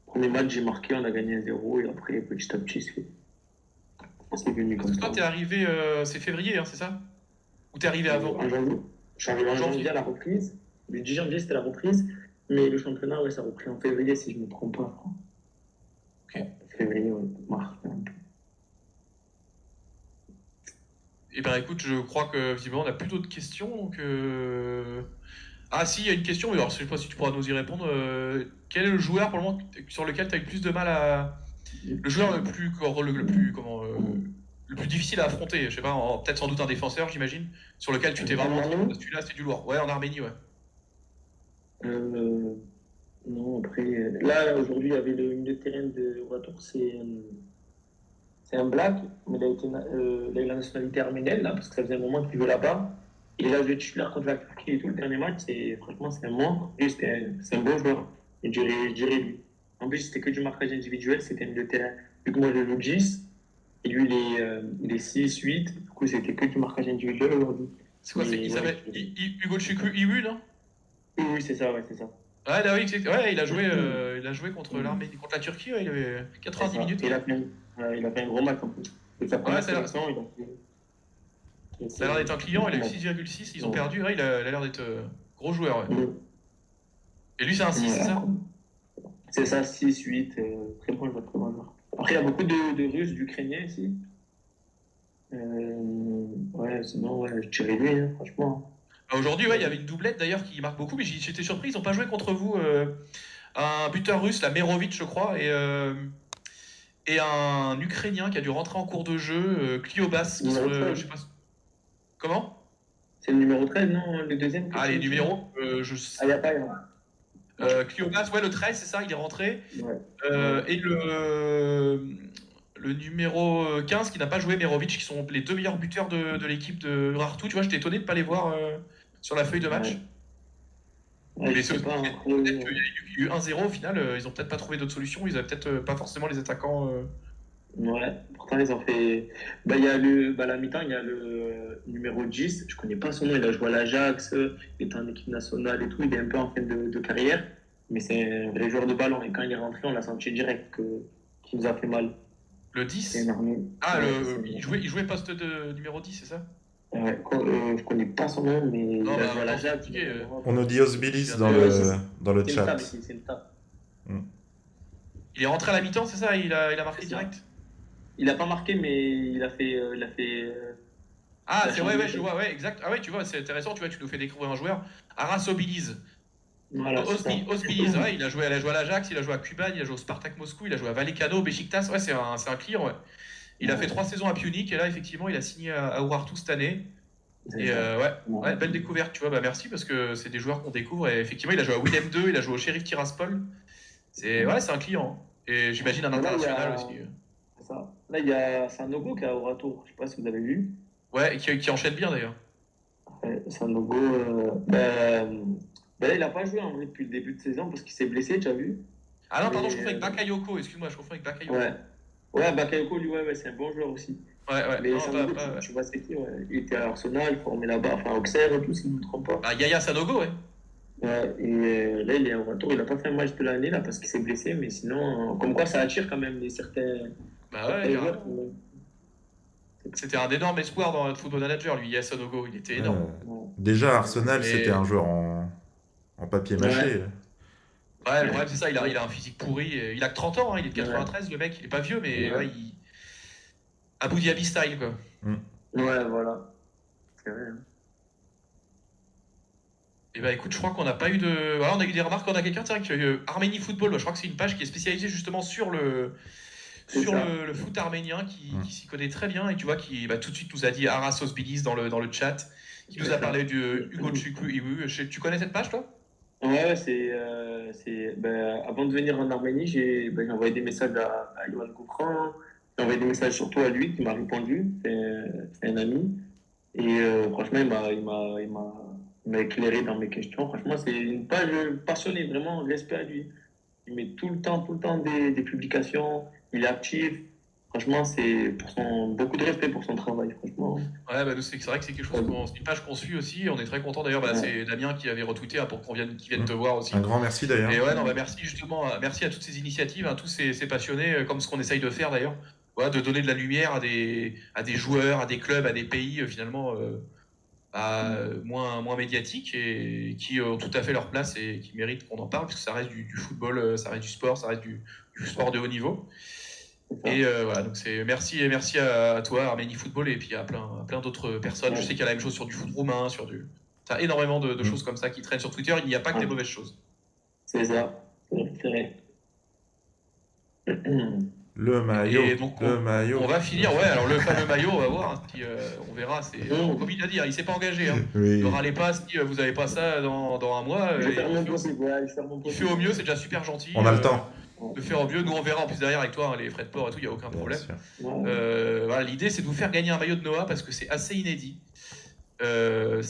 Premier match, j'ai marqué, on a gagné 1-0. Et après, petit à petit, c'est venu
Parce
comme
que
ça.
toi, t'es arrivé, c'est février, hein, c'est ça? Ou t'es arrivé avant?
En janvier, je suis arrivé
En
en janvier
janvier.
à la reprise. Le 10 janvier, c'était la reprise. Mais le championnat, ouais, ça a repris en février, si je ne me trompe pas.
Ok.
Février, ouais, mars.
Eh ben écoute, je crois que visiblement on n'a plus d'autres questions. Donc, ah si, il y a une question, mais alors je sais pas si tu pourras nous y répondre. Quel est le joueur pour le moment sur lequel tu as eu le plus de mal à... Le joueur le plus comment, le plus difficile à affronter, je sais pas, peut-être sans doute un défenseur, j'imagine, sur lequel tu t'es
En
vraiment dit,
Arménie?
celui-là c'est du lourd. Ouais, en Arménie, ouais.
Euh, non, après, là, aujourd'hui, il y avait le milieu de terrain de Ratour, c'est un black, mais il a eu la nationalité arménienne, là, parce que ça faisait un moment qu'il jouait là-bas. Et là, je titulaire contre la Turquie et tout le dernier match, franchement, c'est un monstre. Et c'est un bon joueur. Je dirais lui. En plus, c'était que du marquage individuel, c'était un milieu de terrain. Vu que moi, je joue 10, et lui, il est 6, 8. Du coup, c'était que du marquage individuel aujourd'hui.
C'est quoi,
Mais
il
ouais,
s'appelle Hugo Chukwu Iwu, non?
oui, oui, c'est ça, ouais, c'est ça.
Ouais, là, oui, ouais, il a joué contre l'Arménie, contre la Turquie, ouais, il avait
C'est
90
ça.
minutes.
Et il a fait un gros match en plus. C'est sa
Ouais,
première sélection, il a
ça a l'air d'être un
fait un
client, il a
gros
eu
match.
6,6, ils ont
Ouais.
perdu, ouais, il a l'air d'être gros joueur, ouais.
Mm.
Et lui, c'est un 6, c'est
Ouais.
ça?
C'est ça, 6 8 très bon joueur, très bon joueur. Après, il y a beaucoup de Russes, d'Ukrainiens ici. Ouais, sinon, ouais, je dirais lui, hein, franchement.
Bah, aujourd'hui, ouais, il y avait une doublette d'ailleurs qui marque beaucoup, mais j'étais surpris, ils n'ont pas joué contre vous. Un buteur russe, la Merovic, je crois, et un Ukrainien qui a dû rentrer en cours de jeu, Kliobas, qui
Numéro
je
13.
sais pas. Comment?
C'est le numéro 13, non? Le deuxième que
Ah,
tu
les
me dis, non?
numéros,
Ah, il n'y a pas, il y a.
Kliobas, ouais, le 13, c'est ça, il est rentré.
Ouais. Ouais.
Et le numéro 15 qui n'a pas joué, Merovic, qui sont les deux meilleurs buteurs de l'équipe de Rartou. Tu vois, j'étais étonné de ne pas les voir sur la feuille de match.
Ouais. Ouais,
Mais
je
c'est
sais
aussi
pas. Après,
peut-être qu'il y a eu 1-0 au final, ils ont peut-être pas trouvé d'autres solutions, ils avaient peut-être pas forcément les attaquants.
ouais, pourtant ils ont fait. À la mi-temps, il y a le numéro 10. Je connais pas son nom, il a joué à l'Ajax, il était en équipe nationale et tout. Il est un peu en fin de carrière, mais c'est un vrai joueur de ballon. Et quand il est rentré, on l'a senti direct qu'il nous a fait mal.
Le
C'est
10.
énorme.
Ah,
Ouais, c'est
il jouait poste de numéro 10, c'est ça?
ouais, je connais pas son nom, mais
Non,
il a
bah en
joué à
même temps, c'est
l'Ajax, il a
compliqué.
joué en Europe.
On nous dit
Je
Osbilis
viens de...
dans le
C'est le
chat.
tas, c'est le tas.
Mm.
Il est rentré à la mi-temps, c'est ça? Il a
C'est
marqué
ça.
direct?
Il a pas marqué, mais
Ah,
il a
c'est ouais,
changé.
ouais, je vois, ouais, exact. Ah ouais, tu vois, c'est intéressant, tu vois, tu nous fais découvrir un joueur. Aras Obiliz.
Voilà, c'est ça.
Osbiliz, ouais, il a joué à l'Ajax, il a joué à Kuban, il a joué au Spartak Moscou, il a joué à Vallecano, Beşiktaş, ouais, c'est un client, ouais. Il a fait 3 saisons à Punic et là, effectivement, il a signé à Urartu cette année.
C'est
Et
ça.
ouais, belle découverte, tu vois, bah merci parce que c'est des joueurs qu'on découvre et effectivement, il a joué à Willem 2, il a joué au Sheriff Tiraspol. Ouais, c'est un client, hein. Et j'imagine un
Mais là,
international aussi.
c'est ça. Là, il y a Sanogo qui est au retour. Je sais pas si vous avez vu.
Ouais, et qui enchaîne bien d'ailleurs.
Sanogo, là, il n'a pas joué en vrai depuis le début de saison parce qu'il s'est blessé, tu as vu.
Ah non, pardon, je
Mais
confonds avec Bakayoko, excuse-moi, je confonds avec Bakayoko.
ouais. Ouais, Bakayoko, lui, ouais, c'est un bon joueur aussi.
Ouais,
Mais
non,
Sanogo,
ouais.
tu vois, c'est qui, ouais. Il était à Arsenal, formé là-bas, enfin, Auxerre et tout, si je ne me trompe pas.
Bah, Yaya Sanogo, ouais.
Ouais, et là, il est au retour. Il n'a pas fait un match de l'année là parce qu'il s'est blessé, mais sinon, comme quoi ça attire quand même
Bah ouais,
certains joueurs.
carrément. C'était un énorme espoir dans notre football manager, lui, Yaya Sanogo, il était énorme.
Ouais.
Déjà, Arsenal, c'était
Mais
un joueur en papier mâché.
Ouais.
ouais, le problème, c'est ça, il a un physique pourri. Il a que 30 ans, hein, il est de
Ouais.
93, le mec, il est pas vieux, mais
Ouais.
ouais, Abu Dhabi style, quoi.
Ouais, voilà. C'est vrai. Hein.
Et bah écoute, je crois qu'on n'a pas eu de. Voilà, on a eu des remarques, on a quelqu'un, tiens, Arménie Football, je crois que c'est une page qui est spécialisée justement sur
C'est ça.
le foot arménien, qui s'y connaît très bien, et tu vois, qui tout de suite nous a dit Aras Osbilis dans le chat, qui nous a parlé de Hugo Chukwu Iwu. Tu connais cette page, toi?
Ouais, avant de venir en Arménie, j'ai envoyé des messages à Yoann Goufran. J'ai envoyé des messages surtout à lui qui m'a répondu. C'est un ami. Et franchement, il m'a éclairé dans mes questions. Franchement, c'est une page passionnée, vraiment, respect à lui. Il met tout le temps des publications. Il est actif. Franchement, beaucoup de respect pour son travail, franchement.
Ouais, bah, c'est vrai que c'est quelque chose c'est une page qu'on suit aussi. On est très content d'ailleurs. Bah,
Ouais.
c'est Damien qui avait retweeté pour qu'il vienne te voir aussi.
Un grand merci d'ailleurs.
Et ouais, non, bah, merci justement, merci à toutes ces initiatives, tous ces passionnés, comme ce qu'on essaye de faire d'ailleurs. Ouais, de donner de la lumière à des joueurs, à des clubs, à des pays finalement moins médiatiques et qui ont tout à fait leur place et qui méritent qu'on en parle parce que ça reste du football, ça reste du sport, ça reste du sport de haut niveau. Et voilà, donc merci à toi, Arménie Football, et puis à plein d'autres personnes. Je sais qu'il y a la même chose sur du foot roumain, T'as énormément de choses comme ça qui traînent sur Twitter. Il n'y a pas que des mauvaises choses.
C'est ça. C'est vrai.
Le maillot,
Et donc,
le maillot.
on va finir, ouais, alors le fameux maillot, on va voir, hein, si, on verra. Comme il a dit, il s'est pas engagé. Hein.
Oui.
Ne râlez pas si vous n'avez pas ça dans un mois.
Je vais faire mon possible,
il fait au mieux, c'est déjà super gentil.
On a le temps.
De faire au mieux. Nous, on verra en plus derrière avec toi, hein, les frais de port et tout, il n'y a aucun problème. Voilà, l'idée, c'est de vous faire gagner un maillot de Noah parce que c'est assez inédit. On le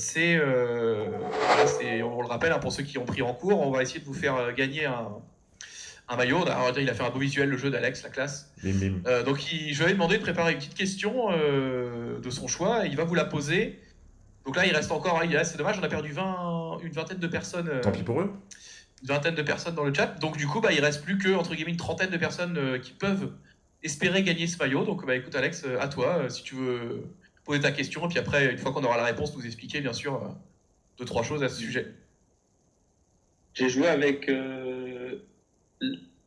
rappelle, hein, pour ceux qui ont pris en cours, on va essayer de vous faire gagner un maillot. Alors, il a fait un beau visuel, le jeu d'Alex, la classe.
Bim, bim.
Donc, je vais demander de préparer une petite question de son choix. Il va vous la poser. Donc là, il reste encore. C'est dommage, on a perdu une vingtaine de personnes.
Tant pis pour eux.
Une vingtaine de personnes dans le chat. Donc, du coup, il reste plus que, entre guillemets, une trentaine de personnes qui peuvent espérer gagner ce maillot. Donc, écoute, Alex, à toi, si tu veux poser ta question. Et puis après, une fois qu'on aura la réponse, nous expliquer, bien sûr, 2-3 choses à ce sujet.
J'ai joué avec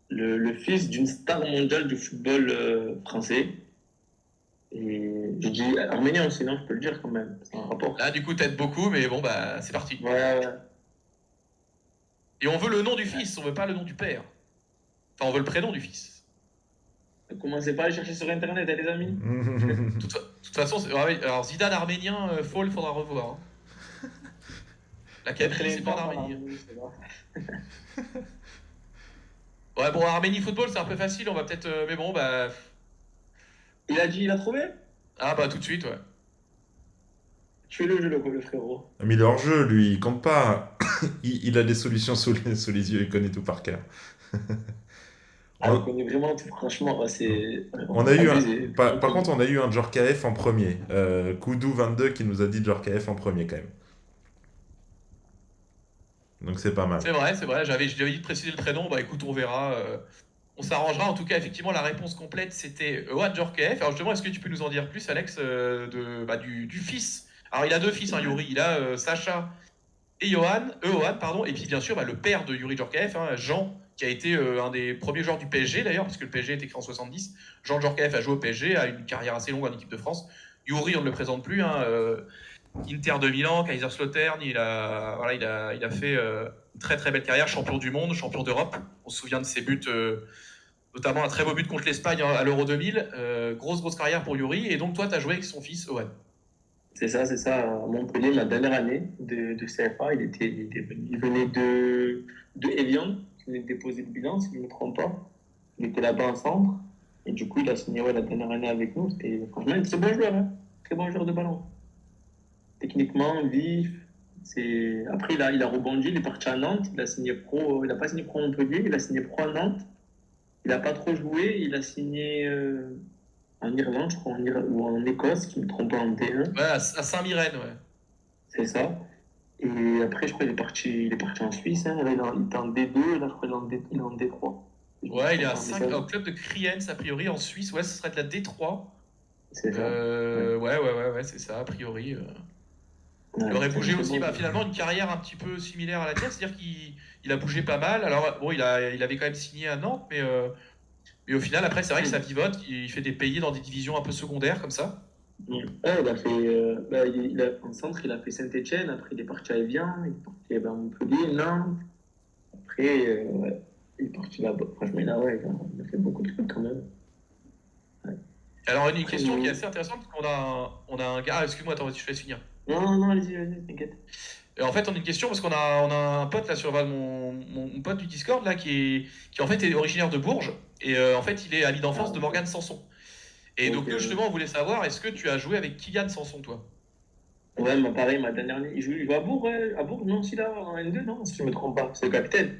le fils d'une star mondiale du football français. Et je dis arménien aussi, non, je peux le dire quand même. C'est un rapport.
Là, du coup, t'aides beaucoup, mais bon, c'est parti.
Ouais.
Et on veut le nom du fils, on veut pas le nom du père. Enfin, on veut le prénom du fils.
Ne commencez pas à aller chercher sur Internet, les amis.
De toute façon, alors Zidane arménien, il faudra revoir. Hein. La Kabylie, c'est pas en Arménie. Ouais, bon, Arménie Football, c'est un peu facile, on va peut-être... mais bon,
Il a trouvé?
Ah, tout de suite, ouais.
Tuez-le jeu, le frérot.
Mais il est hors jeu, lui, il compte pas. il a des solutions sous les yeux, il connaît tout par cœur.
On connaît vraiment tout, franchement.
On a eu par contre, on a eu un Djorkaeff en premier. Koudou22 qui nous a dit Djorkaeff en premier, quand même. Donc c'est pas mal.
C'est vrai, j'avais dit de préciser le prénom, écoute, on verra. On s'arrangera. En tout cas, effectivement, la réponse complète, c'était Ohan Djorkaeff. Alors justement, est-ce que tu peux nous en dire plus, Alex, du fils? Alors il a deux fils, hein, Yuri. Il a Sacha et Johan, pardon. Et puis bien sûr, le père de Yuri Djorkaeff, hein, Jean, qui a été un des premiers joueurs du PSG d'ailleurs, parce que le PSG était créé en 70. Jean Djorkaeff a joué au PSG, a une carrière assez longue en équipe de France. Yuri, on ne le présente plus. Hein, Inter de Milan, Kaiserslautern, il a fait une très très belle carrière, champion du monde, champion d'Europe. On se souvient de ses buts, notamment un très beau but contre l'Espagne à l'Euro 2000. Grosse carrière pour Yuri. Et donc toi, tu as joué avec son fils, Owen.
C'est ça, à Montpellier, ma dernière année de CFA. Il venait de Evian, il venait de déposer le bilan, si je ne me trompe pas. Il était là-bas en centre. Et du coup, il a signé la dernière année avec nous. C'était franchement un très bon joueur, hein. Très bon joueur de ballon. Techniquement, vif. Après, il a rebondi, il est parti à Nantes. Il a signé pro. Il n'a pas signé pro à Montpellier, il a signé pro à Nantes. Il n'a pas trop joué. Il a signé en Irlande, je crois, ou en Écosse, qui ne me trompe pas, en D1.
Ouais, à Saint-Mirren, ouais.
C'est ça. Et après, je crois qu'il est parti en Suisse. Hein. Là, il est en D2. Là, je crois qu'il est en D3.
Ouais, il est au club de Kriens, a priori, en Suisse. Ouais, ce serait de la D3.
C'est ça.
Ouais, c'est ça, a priori. Il aurait bougé aussi, finalement, une carrière un petit peu similaire à la tienne, c'est-à-dire qu'il a bougé pas mal. Alors, bon, il avait quand même signé à Nantes, mais au final, après, c'est vrai que ça vivote, il fait des pays dans des divisions un peu secondaires, comme ça.
Ouais, il a fait, en centre, il a fait Saint-Etienne, après il est parti à Evian, il est parti à Montpellier, Nantes. Après, il est parti là-bas. Franchement, il a fait beaucoup de trucs quand même.
Ouais. Alors, une question qui est assez intéressante, parce qu'on a un gars. Ah, excuse-moi, attends, je te laisse finir.
Non, allez-y, t'inquiète.
En fait, on a une question parce qu'on a un pote là sur mon pote du Discord là qui en fait est originaire de Bourges et en fait il est ami d'enfance de Morgane Sanson. Et donc nous justement on voulait savoir, est-ce que tu as joué avec Kylian Sanson, toi?
Ouais, pareil, ma dernière année, il joue à Bourg, ouais. À Bourg, non, si là, en N2, non, si je me trompe pas, c'est le capitaine.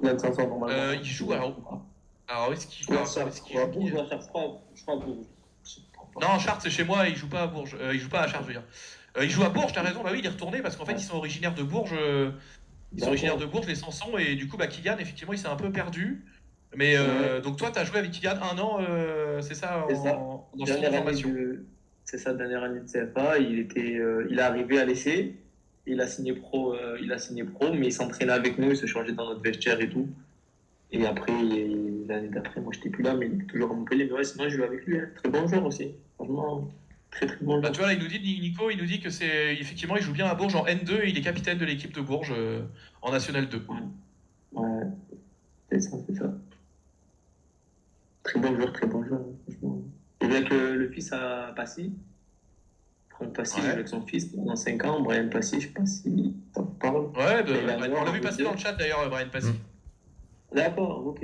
Kylian Sanson, normalement.
Il joue alors est-ce qu'il joue
à Bourg, je crois à Bourg.
Non, Chartres, c'est chez moi, il joue pas à Bourges. Il joue pas à Chartres, je veux dire. Il joue à Bourges, t'as raison, oui, il est retourné parce qu'en fait, ils sont originaires de Bourges. Ils sont originaires de Bourges, les Sanson, et du coup, Kylian, effectivement, il s'est un peu perdu. Mais donc, toi, t'as joué avec Kylian un an, c'est ça, dans son formation.
C'est ça, dernière année de CFA. Il est arrivé à l'essai. Il a signé pro, mais il s'entraînait avec nous, il se changeait dans notre vestiaire et tout. Et après, l'année d'après, moi, j'étais plus là, mais il était toujours à Montpellier. Mais ouais, sinon, je joue avec lui. Hein. Très bon joueur aussi. Franchement, très très bon
Bah,
joueur.
tu vois, là, il nous dit, Nico, il nous dit que c'est effectivement, il joue bien à Bourges en N2 et il est capitaine de l'équipe de Bourges en National 2.
Ouais, ouais, c'est ça, c'est ça. Très bon joueur, très bon joueur. Franchement. Et avec le fils à Passy, Franck Passy, il joue
Ouais.
avec son fils pendant 5 ans. Brian Passy, je sais pas si ça vous parle.
Ouais,
Il est
on l'a vu passer dans le chat d'ailleurs, Brian Passy.
D'accord, ok.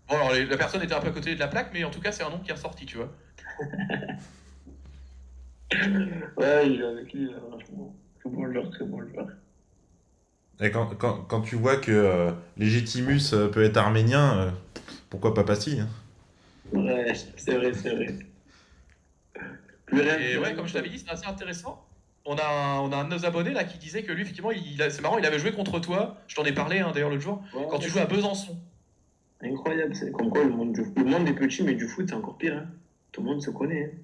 Bon, alors la personne était un peu à côté de la plaque, mais en tout cas, c'est un nom qui est ressorti, tu vois.
Ouais, il joue avec lui, franchement. Très bon joueur, très bon joueur.
Et quand tu vois que Légitimus peut être arménien, pourquoi pas Passy, hein.
Ouais, c'est vrai, c'est vrai. Plus rien,
Et
plus
ouais,
rien.
comme je t'avais dit, c'est assez intéressant. On a un de nos abonnés là qui disait que lui, effectivement, c'est marrant, il avait joué contre toi. Je t'en ai parlé hein, d'ailleurs l'autre jour.
Ouais,
Quand tu jouais à Besançon.
incroyable, c'est comme quoi le monde est petit, mais du foot, c'est encore pire. Hein. Tout le monde se connaît. Hein.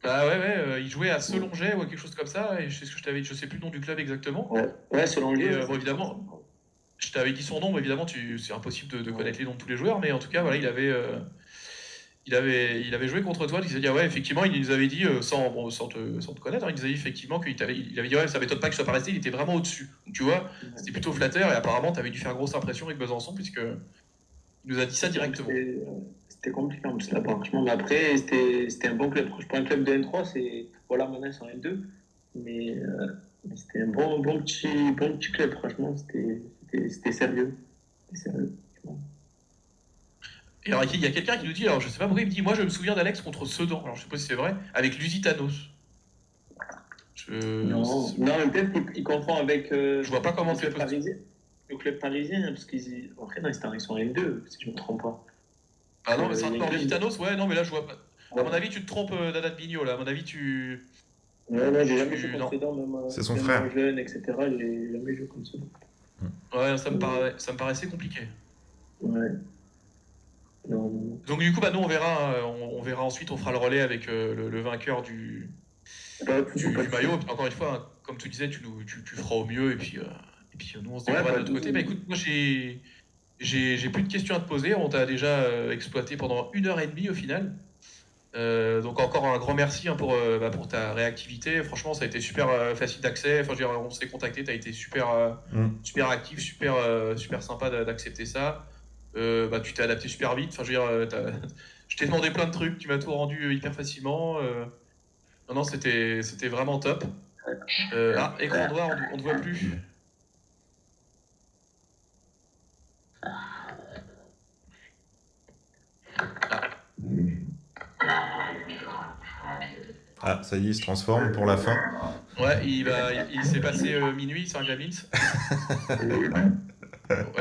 Bah ouais, il jouait à Selonget ou quelque chose comme ça. Et je sais ce que je t'avais, je sais plus le nom du club exactement.
Ouais, ouais selon lui.
Et bon, évidemment, je t'avais dit son nom, mais évidemment, c'est impossible de connaître les noms de tous les joueurs. Mais en tout cas, voilà, il avait joué contre toi. Il s'est dit, ah ouais, effectivement, il nous avait dit, sans te connaître, hein, il nous avait dit effectivement il avait dit, ouais, ça m'étonne pas que je sois pas resté, il était vraiment au-dessus. Donc tu vois, c'était plutôt flatteur et apparemment, tu avais dû faire grosse impression avec Besançon, puisque il nous a dit ça directement.
C'était compliqué en plus là-bas, franchement. Mais après, c'était un bon club. Pour un club de N3, c'est. Voilà, maintenant ils sont N2. Mais c'était un bon petit club, franchement. C'était sérieux. C'était sérieux.
Et alors, il y a quelqu'un qui nous dit, alors je sais pas pourquoi, il me dit, moi je me souviens d'Alex contre Sedan, alors je sais pas si c'est vrai, avec Lusitanos.
Non, mais peut-être qu'il confond avec.
Je vois pas comment
le
c'est
club
possible.
parisien. Le club parisien, parce qu'ils. Après, non, ils sont N2, si je me trompe pas.
Ah non, mais c'est un
il y a
sport
une-
Lusitanos, ouais, non, mais là je vois pas. À
Ouais.
mon avis, tu te trompes d'Adat Bigno, là. À mon avis,
Ouais, j'ai jamais joué contre
non.
Sedan, même,
C'est son
même
frère.
jeune, etc. J'ai jamais joué contre Sedan.
Ouais, ça me paraissait compliqué.
Ouais. Non.
Donc du coup, bah nous on verra ensuite, on fera le relais avec le vainqueur du
Pas de
maillot. Encore une fois, hein, comme tu disais, tu feras au mieux et puis nous on se
Ouais,
débrouillera de
pas
notre
de
côté.
soucis.
Bah écoute, moi j'ai plus de questions à te poser. On t'a déjà exploité pendant 1h30 au final. Donc encore un grand merci hein, pour ta réactivité. Franchement, ça a été super facile d'accès. Enfin, je veux dire, on s'est contacté, tu as été super actif, super sympa d'accepter ça. Bah, tu t'es adapté super vite. Enfin, je veux dire, je t'ai demandé plein de trucs, tu m'as tout rendu hyper facilement. Non, c'était vraiment top. Écran noir, on ne voit plus.
Ah, ça y est, il se transforme pour la fin.
Ouais, il s'est passé minuit, c'est un Glamins.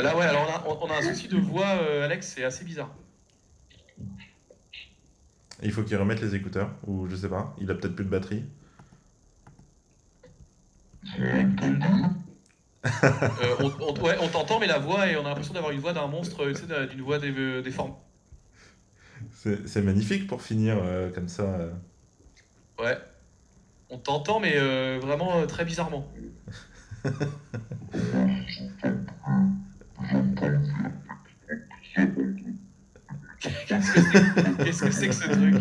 Là, ouais, alors on a un souci de voix, Alex, c'est assez bizarre.
Il faut qu'il remette les écouteurs, ou je sais pas, il a peut-être plus de batterie.
On t'entend, mais la voix, et on a l'impression d'avoir une voix d'un monstre, tu sais, d'une voix déformée.
C'est magnifique pour finir comme ça.
Ouais, on t'entend, mais vraiment très bizarrement. Qu'est-ce que c'est que ce truc?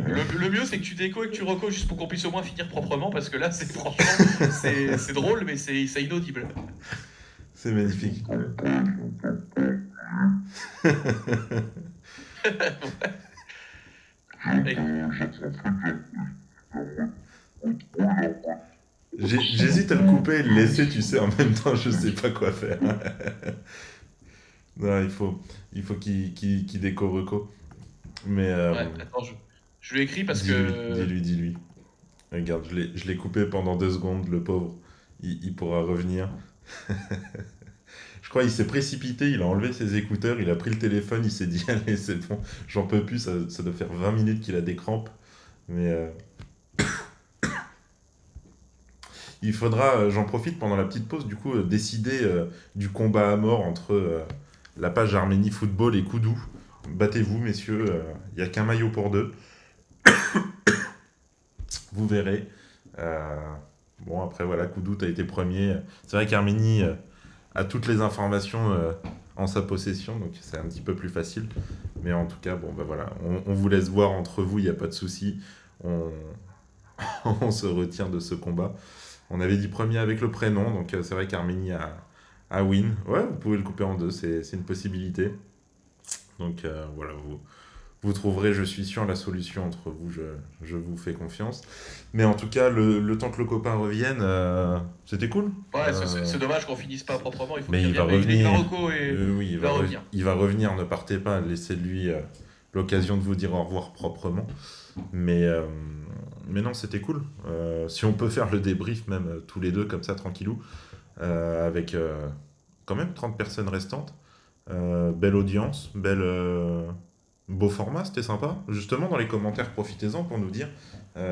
Le mieux, c'est que tu déco et que tu reco juste pour qu'on puisse au moins finir proprement, parce que là, franchement, c'est drôle, mais c'est inaudible.
C'est magnifique. J'hésite à le couper et le laisser, tu sais, en même temps, je sais pas quoi faire. Non, il faut qu'il déco reco. Mais
Ouais, attends, je lui écris parce que...
dis-lui. Regarde, je l'ai coupé pendant 2 secondes, le pauvre. Il pourra revenir. Je crois qu'il s'est précipité, il a enlevé ses écouteurs, il a pris le téléphone, il s'est dit allez c'est bon, j'en peux plus, ça doit faire 20 minutes qu'il a des crampes. Mais il faudra, j'en profite pendant la petite pause, du coup, décider du combat à mort entre la page Arménie Football et Koudou. Battez-vous, messieurs, il n'y a qu'un maillot pour 2. Vous verrez. Bon, après, voilà, Koudou, t'as été premier. C'est vrai qu'Arménie a toutes les informations en sa possession, donc c'est un petit peu plus facile. Mais en tout cas, bon, bah voilà, on vous laisse voir entre vous, il n'y a pas de souci. On, on se retire de ce combat. On avait dit premier avec le prénom, donc c'est vrai qu'Arménie a win. Ouais, vous pouvez le couper en deux, c'est une possibilité. Donc voilà, vous trouverez, je suis sûr, la solution entre vous, je vous fais confiance. Mais en tout cas, le temps que le copain revienne, c'était cool.
Ouais, c'est dommage qu'on finisse pas proprement, il faut
Mais
qu'il
il va
revienne. Mais il est de
revenir.
Marocco et
Oui,
il va revenir.
il va revenir, ne partez pas, laissez-lui l'occasion de vous dire au revoir proprement. Mais, euh, mais non, c'était cool. Si on peut faire le débrief, même tous les deux, comme ça, tranquillou, avec quand même 30 personnes restantes. Belle audience, beau format, c'était sympa. Justement, dans les commentaires, profitez-en pour nous dire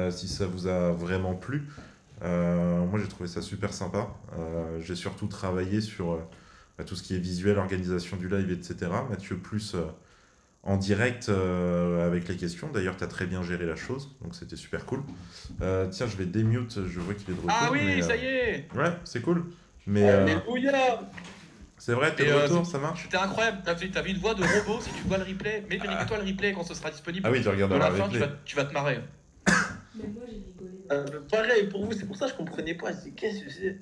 si ça vous a vraiment plu. Moi, j'ai trouvé ça super sympa. J'ai surtout travaillé sur tout ce qui est visuel, organisation du live, etc. Mathieu, plus en direct avec les questions. D'ailleurs, tu as très bien géré la chose, donc c'était super cool. Tiens, je vais démute, je vois qu'il est de retour.
Ah oui,
mais,
ça y est.
Ouais, c'est cool. Mais
Alléluia.
c'est vrai, t'es
Et
de retour, ça marche?
c'était incroyable, t'avais une voix de robot, si tu vois le replay, mets-toi le replay quand ce sera disponible.
Ah oui, tu regardes
De
la
la fin,
replay.
tu vas te marrer.
Même moi, j'ai rigolé.
Pareil pour vous, c'est pour ça que je comprenais pas. Je dis, qu'est-ce que c'est?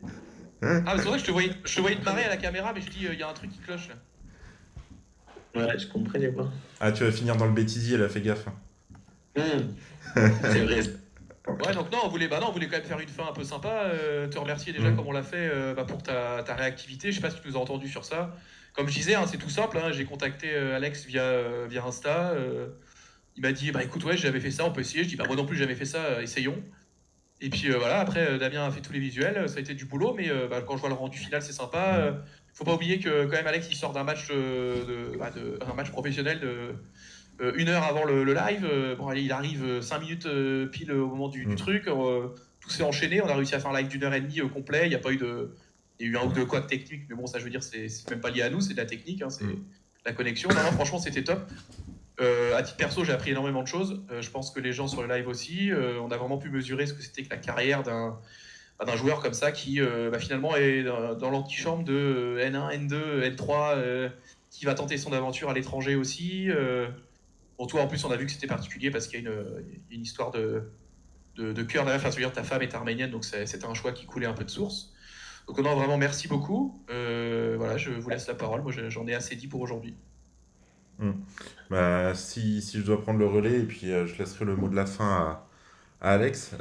Hein?
Ah, mais c'est vrai que je te voyais te marrer à la caméra, mais je dis, il y a un truc qui cloche là.
Ouais, je comprenais pas.
Ah, tu vas finir dans le bêtisier, là, fais gaffe.
C'est vrai.
Ouais, donc non, on voulait quand même faire une fin un peu sympa, te remercier déjà comme on l'a fait pour ta réactivité. Je sais pas si tu nous as entendu sur ça. Comme je disais, hein, c'est tout simple, hein, j'ai contacté Alex via Insta. Il m'a dit, bah écoute, ouais, j'avais fait ça, on peut essayer. Je dis, bah moi non plus, j'avais fait ça, essayons. Et puis voilà, après, Damien a fait tous les visuels, ça a été du boulot, mais quand je vois le rendu final, c'est sympa. Faut pas oublier que quand même Alex, il sort d'un match, un match professionnel de 1 heure avant le live. Bon, allez, il arrive 5 minutes pile au moment du truc. Tout s'est enchaîné, on a réussi à faire un live d'1 heure et demie complet. Il y a pas eu de... Il y a eu un ou deux couacs techniques, mais bon, ça, je veux dire, c'est même pas lié à nous, c'est de la technique, hein, c'est la connexion. Non, franchement, c'était top. À titre perso, j'ai appris énormément de choses. Je pense que les gens sur le live aussi, on a vraiment pu mesurer ce que c'était que la carrière d'un joueur comme ça qui finalement est dans l'antichambre de N1, N2, N3, qui va tenter son aventure à l'étranger aussi. Pour toi, en plus, on a vu que c'était particulier parce qu'il y a une histoire de cœur derrière. Enfin, ta femme est arménienne, donc c'était un choix qui coulait un peu de source. Donc, non, vraiment, merci beaucoup. Voilà, je vous laisse la parole. Moi, j'en ai assez dit pour aujourd'hui.
Bah, si je dois prendre le relais, et puis je laisserai le mot de la fin à Alex.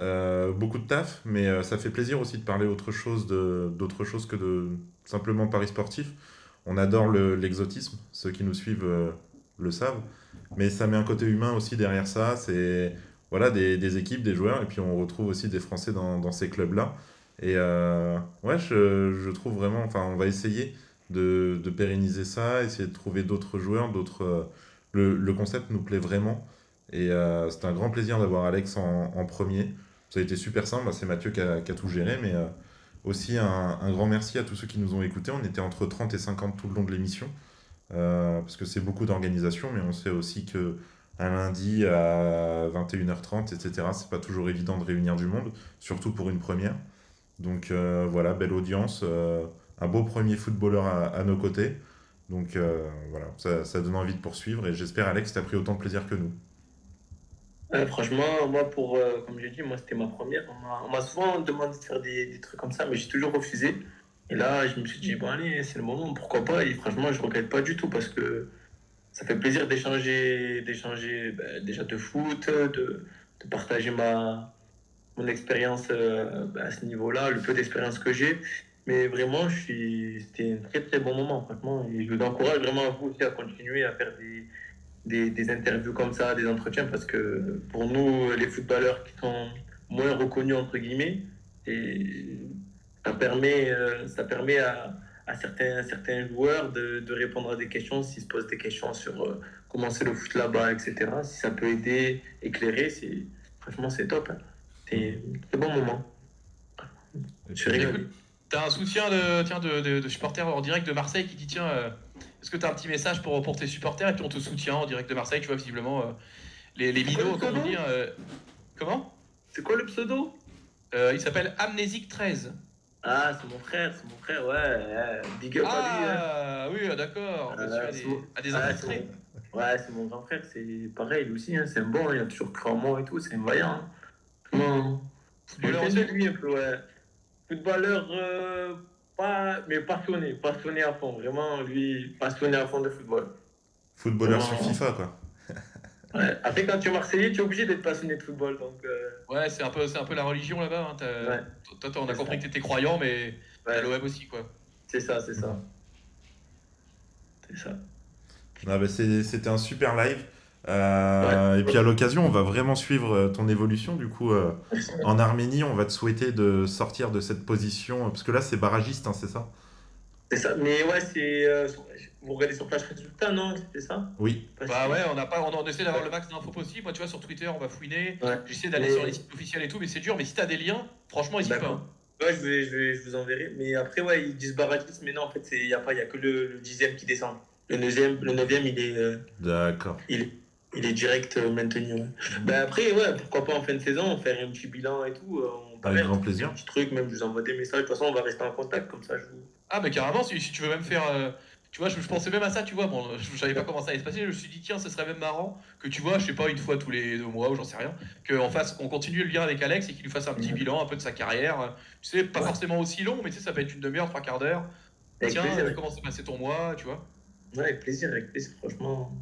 Beaucoup de taf, mais ça fait plaisir aussi de parler d'autre chose que de simplement paris sportif. On adore l'exotisme, ceux qui nous suivent le savent, mais ça met un côté humain aussi derrière ça. C'est voilà, des équipes, des joueurs, et puis on retrouve aussi des Français dans ces clubs-là. Et ouais, je trouve vraiment, enfin, on va essayer de pérenniser ça, essayer de trouver d'autres joueurs, le concept nous plaît vraiment. Et c'est un grand plaisir d'avoir Alex en premier. Ça a été super simple, bah, c'est Mathieu qui a tout géré, mais aussi un grand merci à tous ceux qui nous ont écoutés. On était entre 30 et 50 tout le long de l'émission, parce que c'est beaucoup d'organisation, mais on sait aussi que un lundi à 21h30, etc., c'est pas toujours évident de réunir du monde, surtout pour une première. Donc voilà, belle audience, un beau premier footballeur à nos côtés. Donc voilà, ça donne envie de poursuivre et j'espère, Alex, t'as pris autant de plaisir que nous.
Franchement, moi, comme j'ai dit, moi, c'était ma première. On m'a souvent demandé de faire des trucs comme ça, mais j'ai toujours refusé. Et là, je me suis dit, bon, allez, c'est le moment, pourquoi pas. Et franchement, je regrette pas du tout parce que ça fait plaisir d'échanger déjà de foot, de partager mon expérience à ce niveau-là, le peu d'expérience que j'ai. Mais vraiment, c'était un très très bon moment, franchement. Et je vous encourage vraiment à vous aussi à continuer à faire des interviews comme ça, des entretiens, parce que pour nous, les footballeurs qui sont moins reconnus, entre guillemets, et ça permet à certains joueurs de répondre à des questions s'ils se posent des questions sur comment c'est le foot là-bas, etc. Si ça peut aider, éclairer, franchement, c'est top. Hein. C'est un très bon moment. Je suis régalé.
T'as un soutien de supporters en direct de Marseille qui dit tiens, est-ce que t'as un petit message pour tes supporters et puis on te soutient en direct de Marseille, tu vois visiblement les minots comme on dit. Comment?
C'est quoi le pseudo?
Il s'appelle Amnésique 13.
Ah, c'est mon frère, ouais. Big up à lui, hein.
Ah, oui, d'accord. Monsieur a
C'est
des,
mon...
a des
ouais,
infiltrés.
ouais, c'est mon grand frère, c'est pareil, lui aussi, hein, c'est un bon, il a toujours cru en moi et tout, c'est un vaillant. Hein. Vraiment, je
Footballeur
fais de
aussi?
lui un peu, ouais. Footballeur, pas, mais passionné à fond, vraiment, lui, passionné à fond de football.
Footballeur sur
Vraiment.
FIFA, quoi.
Ouais. Après, quand tu es Marseillais, tu es obligé d'être passionné de football, donc,
Ouais, c'est un peu la religion là-bas. Hein.
ouais,
Toi, on a
c'est
compris
ça.
que t'étais croyant, mais t'as
Ouais,
l'OM aussi, quoi.
c'est ça, c'est ça, c'est ça.
Ah bah, c'était un super live.
Ouais.
Et puis à l'occasion, on va vraiment suivre ton évolution. Du coup, en Arménie, on va te souhaiter de sortir de cette position. Parce que là, c'est barragiste, hein, c'est ça?
C'est ça. Mais ouais, vous regardez sur Flash Résultat, non? C'est ça?
Oui.
Pas
Bah
si-
ouais, on essaie d'avoir le max d'infos possible. Moi, tu vois, sur Twitter, on va fouiner.
Ouais.
J'essaie d'aller sur les
Mais
sites officiels et tout, mais c'est dur. Mais si t'as des liens, franchement, n'hésite pas.
d'accord.
Hein.
Ouais, je vous enverrai. Mais après, ouais, ils disent barragiste, mais non, en fait, il y a que le 10e qui descend. Le 9e,
D'accord.
il est direct maintenu. Ouais. Ben après, ouais, pourquoi pas en fin de saison, faire un petit bilan et tout.
Avec
On
grand
fait un
plaisir.
petit truc, même je vous envoie des messages. De toute façon, on va rester en contact, comme ça, je vous.
Ah, mais carrément, si tu veux même faire. Tu vois, je pensais même à ça, tu vois. Bon, je savais pas comment ça allait se passer. Je me suis dit, tiens, ce serait même marrant que tu vois, je sais pas, une fois tous les 2 mois ou j'en sais rien, qu'on continue le lien avec Alex et qu'il nous fasse un petit bilan un peu de sa carrière. Tu sais, pas
Ouais.
forcément aussi long, mais tu sais, ça peut être une demi-heure, 3 quarts d'heure.
Avec
Tiens,
plaisir.
comment s'est passé ton mois, tu vois.
Ouais, avec plaisir, franchement.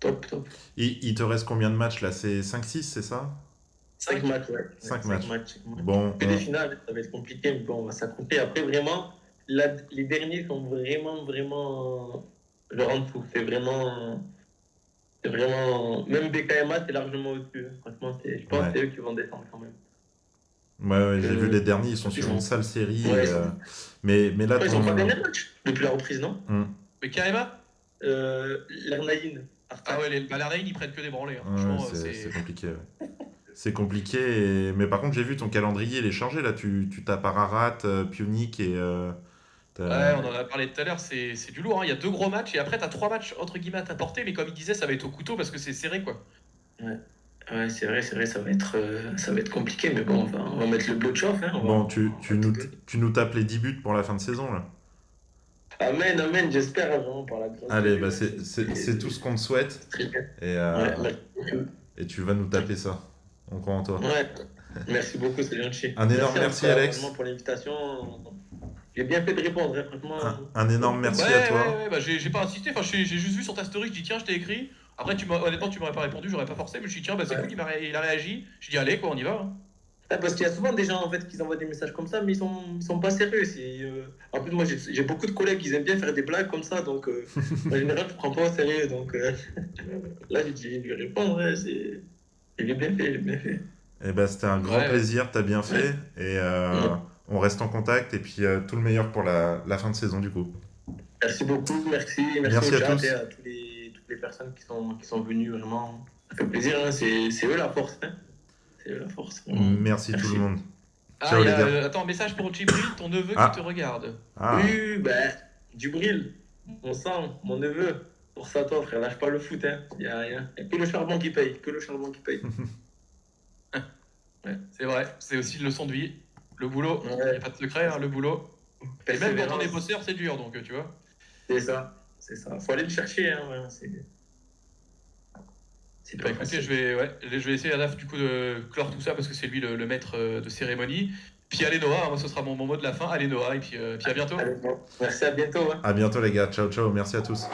Top, top.
Il te reste combien de matchs là? C'est 5-6, c'est ça?
5 matchs, ouais.
5
5
matchs.
matchs.
Bon,
Que des finales, ça va être compliqué, mais bon, on va s'accrocher. Après, vraiment, les derniers sont vraiment, vraiment. Le en dessous. C'est vraiment. C'est vraiment. Même BKMA, c'est largement au-dessus. Franchement, je pense que
ouais.
c'est eux qui vont descendre quand même.
Ouais, j'ai vu
Que-
les derniers, ils sont
ils
sur une
sont-
sale série.
Ouais,
Mais là,
ils sont pas
ton.
gagnés le match depuis la reprise, non?
Mais Karema.
L'Ernaïn,
Ah
Artsakh.
ouais, les Balernaïs, ils prennent que des branlés. Hein.
Ouais,
Franchement,
c'est
c'est.
compliqué. Ouais. C'est compliqué. Mais par contre, j'ai vu ton calendrier, il est chargé là. Tu tapes Ararat, Pionik et.
Ouais,
T'as-
on en a parlé tout à l'heure, c'est du lourd. Hein. Il y a 2 gros matchs et après, t'as 3 matchs entre guillemets à t'apporter, mais comme il disait, ça va être au couteau parce que c'est serré, quoi.
Ouais. Ouais, c'est vrai, ça va être compliqué, mais bon, on va mettre le bout de chauffe, hein,
Bon,
on va tout donner.
tu nous tapes les 10 buts pour la fin de saison là.
Amen, amen, j'espère vraiment par la grâce de
Allez,
Dieu.
bah
Hein,
c'est tout ce qu'on te souhaite.
très bien.
Et,
Ouais, merci beaucoup.
et tu vas nous taper ça. On croit en toi.
Ouais, merci beaucoup, c'est gentil.
Un énorme
En
merci,
tout cas,
Alex.
vraiment pour l'invitation. J'ai bien fait de répondre, hein, franchement.
Un énorme merci
Ouais,
à
ouais,
toi.
ouais, bah j'ai pas insisté, enfin j'ai juste vu sur ta story, je dis tiens, je t'ai écrit. Après, honnêtement, tu m'aurais pas répondu, j'aurais pas forcé, mais je me suis dit tiens, bah c'est
Ouais.
cool, il a réagi. Je dis allez, quoi, on y va. Hein.
Ouais, parce qu'il y a souvent des gens en fait qui envoient des messages comme ça, mais ils sont pas sérieux. En plus, moi j'ai beaucoup de collègues qui aiment bien faire des blagues comme ça, donc en général, je prends pas au sérieux. Donc là, j'ai dit lui répondre, ouais, il est bien fait, il est bien fait.
Et bah, c'était un grand
Ouais, ouais.
plaisir, t'as bien fait. Et on reste en contact. Et puis tout le meilleur pour la fin de saison du coup.
Merci beaucoup, merci
Merci
au
à
chat
tous.
et à toutes les personnes qui sont venues, vraiment. Ça fait plaisir, hein, c'est eux la force. Hein. C'est eux la force. Vraiment.
Merci tout le monde.
Ah,
Ciao
il y
les
a,
gars.
attends, message pour Djibril, ton neveu
Ah.
qui te regarde.
Ah,
Oui, ben, Djibril, mon sang, mon neveu, pour ça, toi, frère, lâche pas le foot. Hein. Il y a que le charbon qui paye, que le charbon qui paye. Ouais.
C'est vrai, c'est aussi une leçon de vie. Le boulot, il
Ouais.
n'y a pas de secret, hein, le boulot. Et même quand on est
Persévérance,
bosseur, c'est dur, donc tu vois.
c'est ça, c'est ça. Faut aller le chercher, hein, ouais, c'est
Bah
pas
écoutez,
facile.
je vais essayer à Daf du coup de clore tout ça parce que c'est lui le maître de cérémonie. Puis allez Noah, hein, moi ce sera mon mot de la fin. Allez Noah, et puis à bientôt.
Allez, bon. Merci, à bientôt. Hein.
à bientôt les gars. Ciao, ciao. Merci à tous.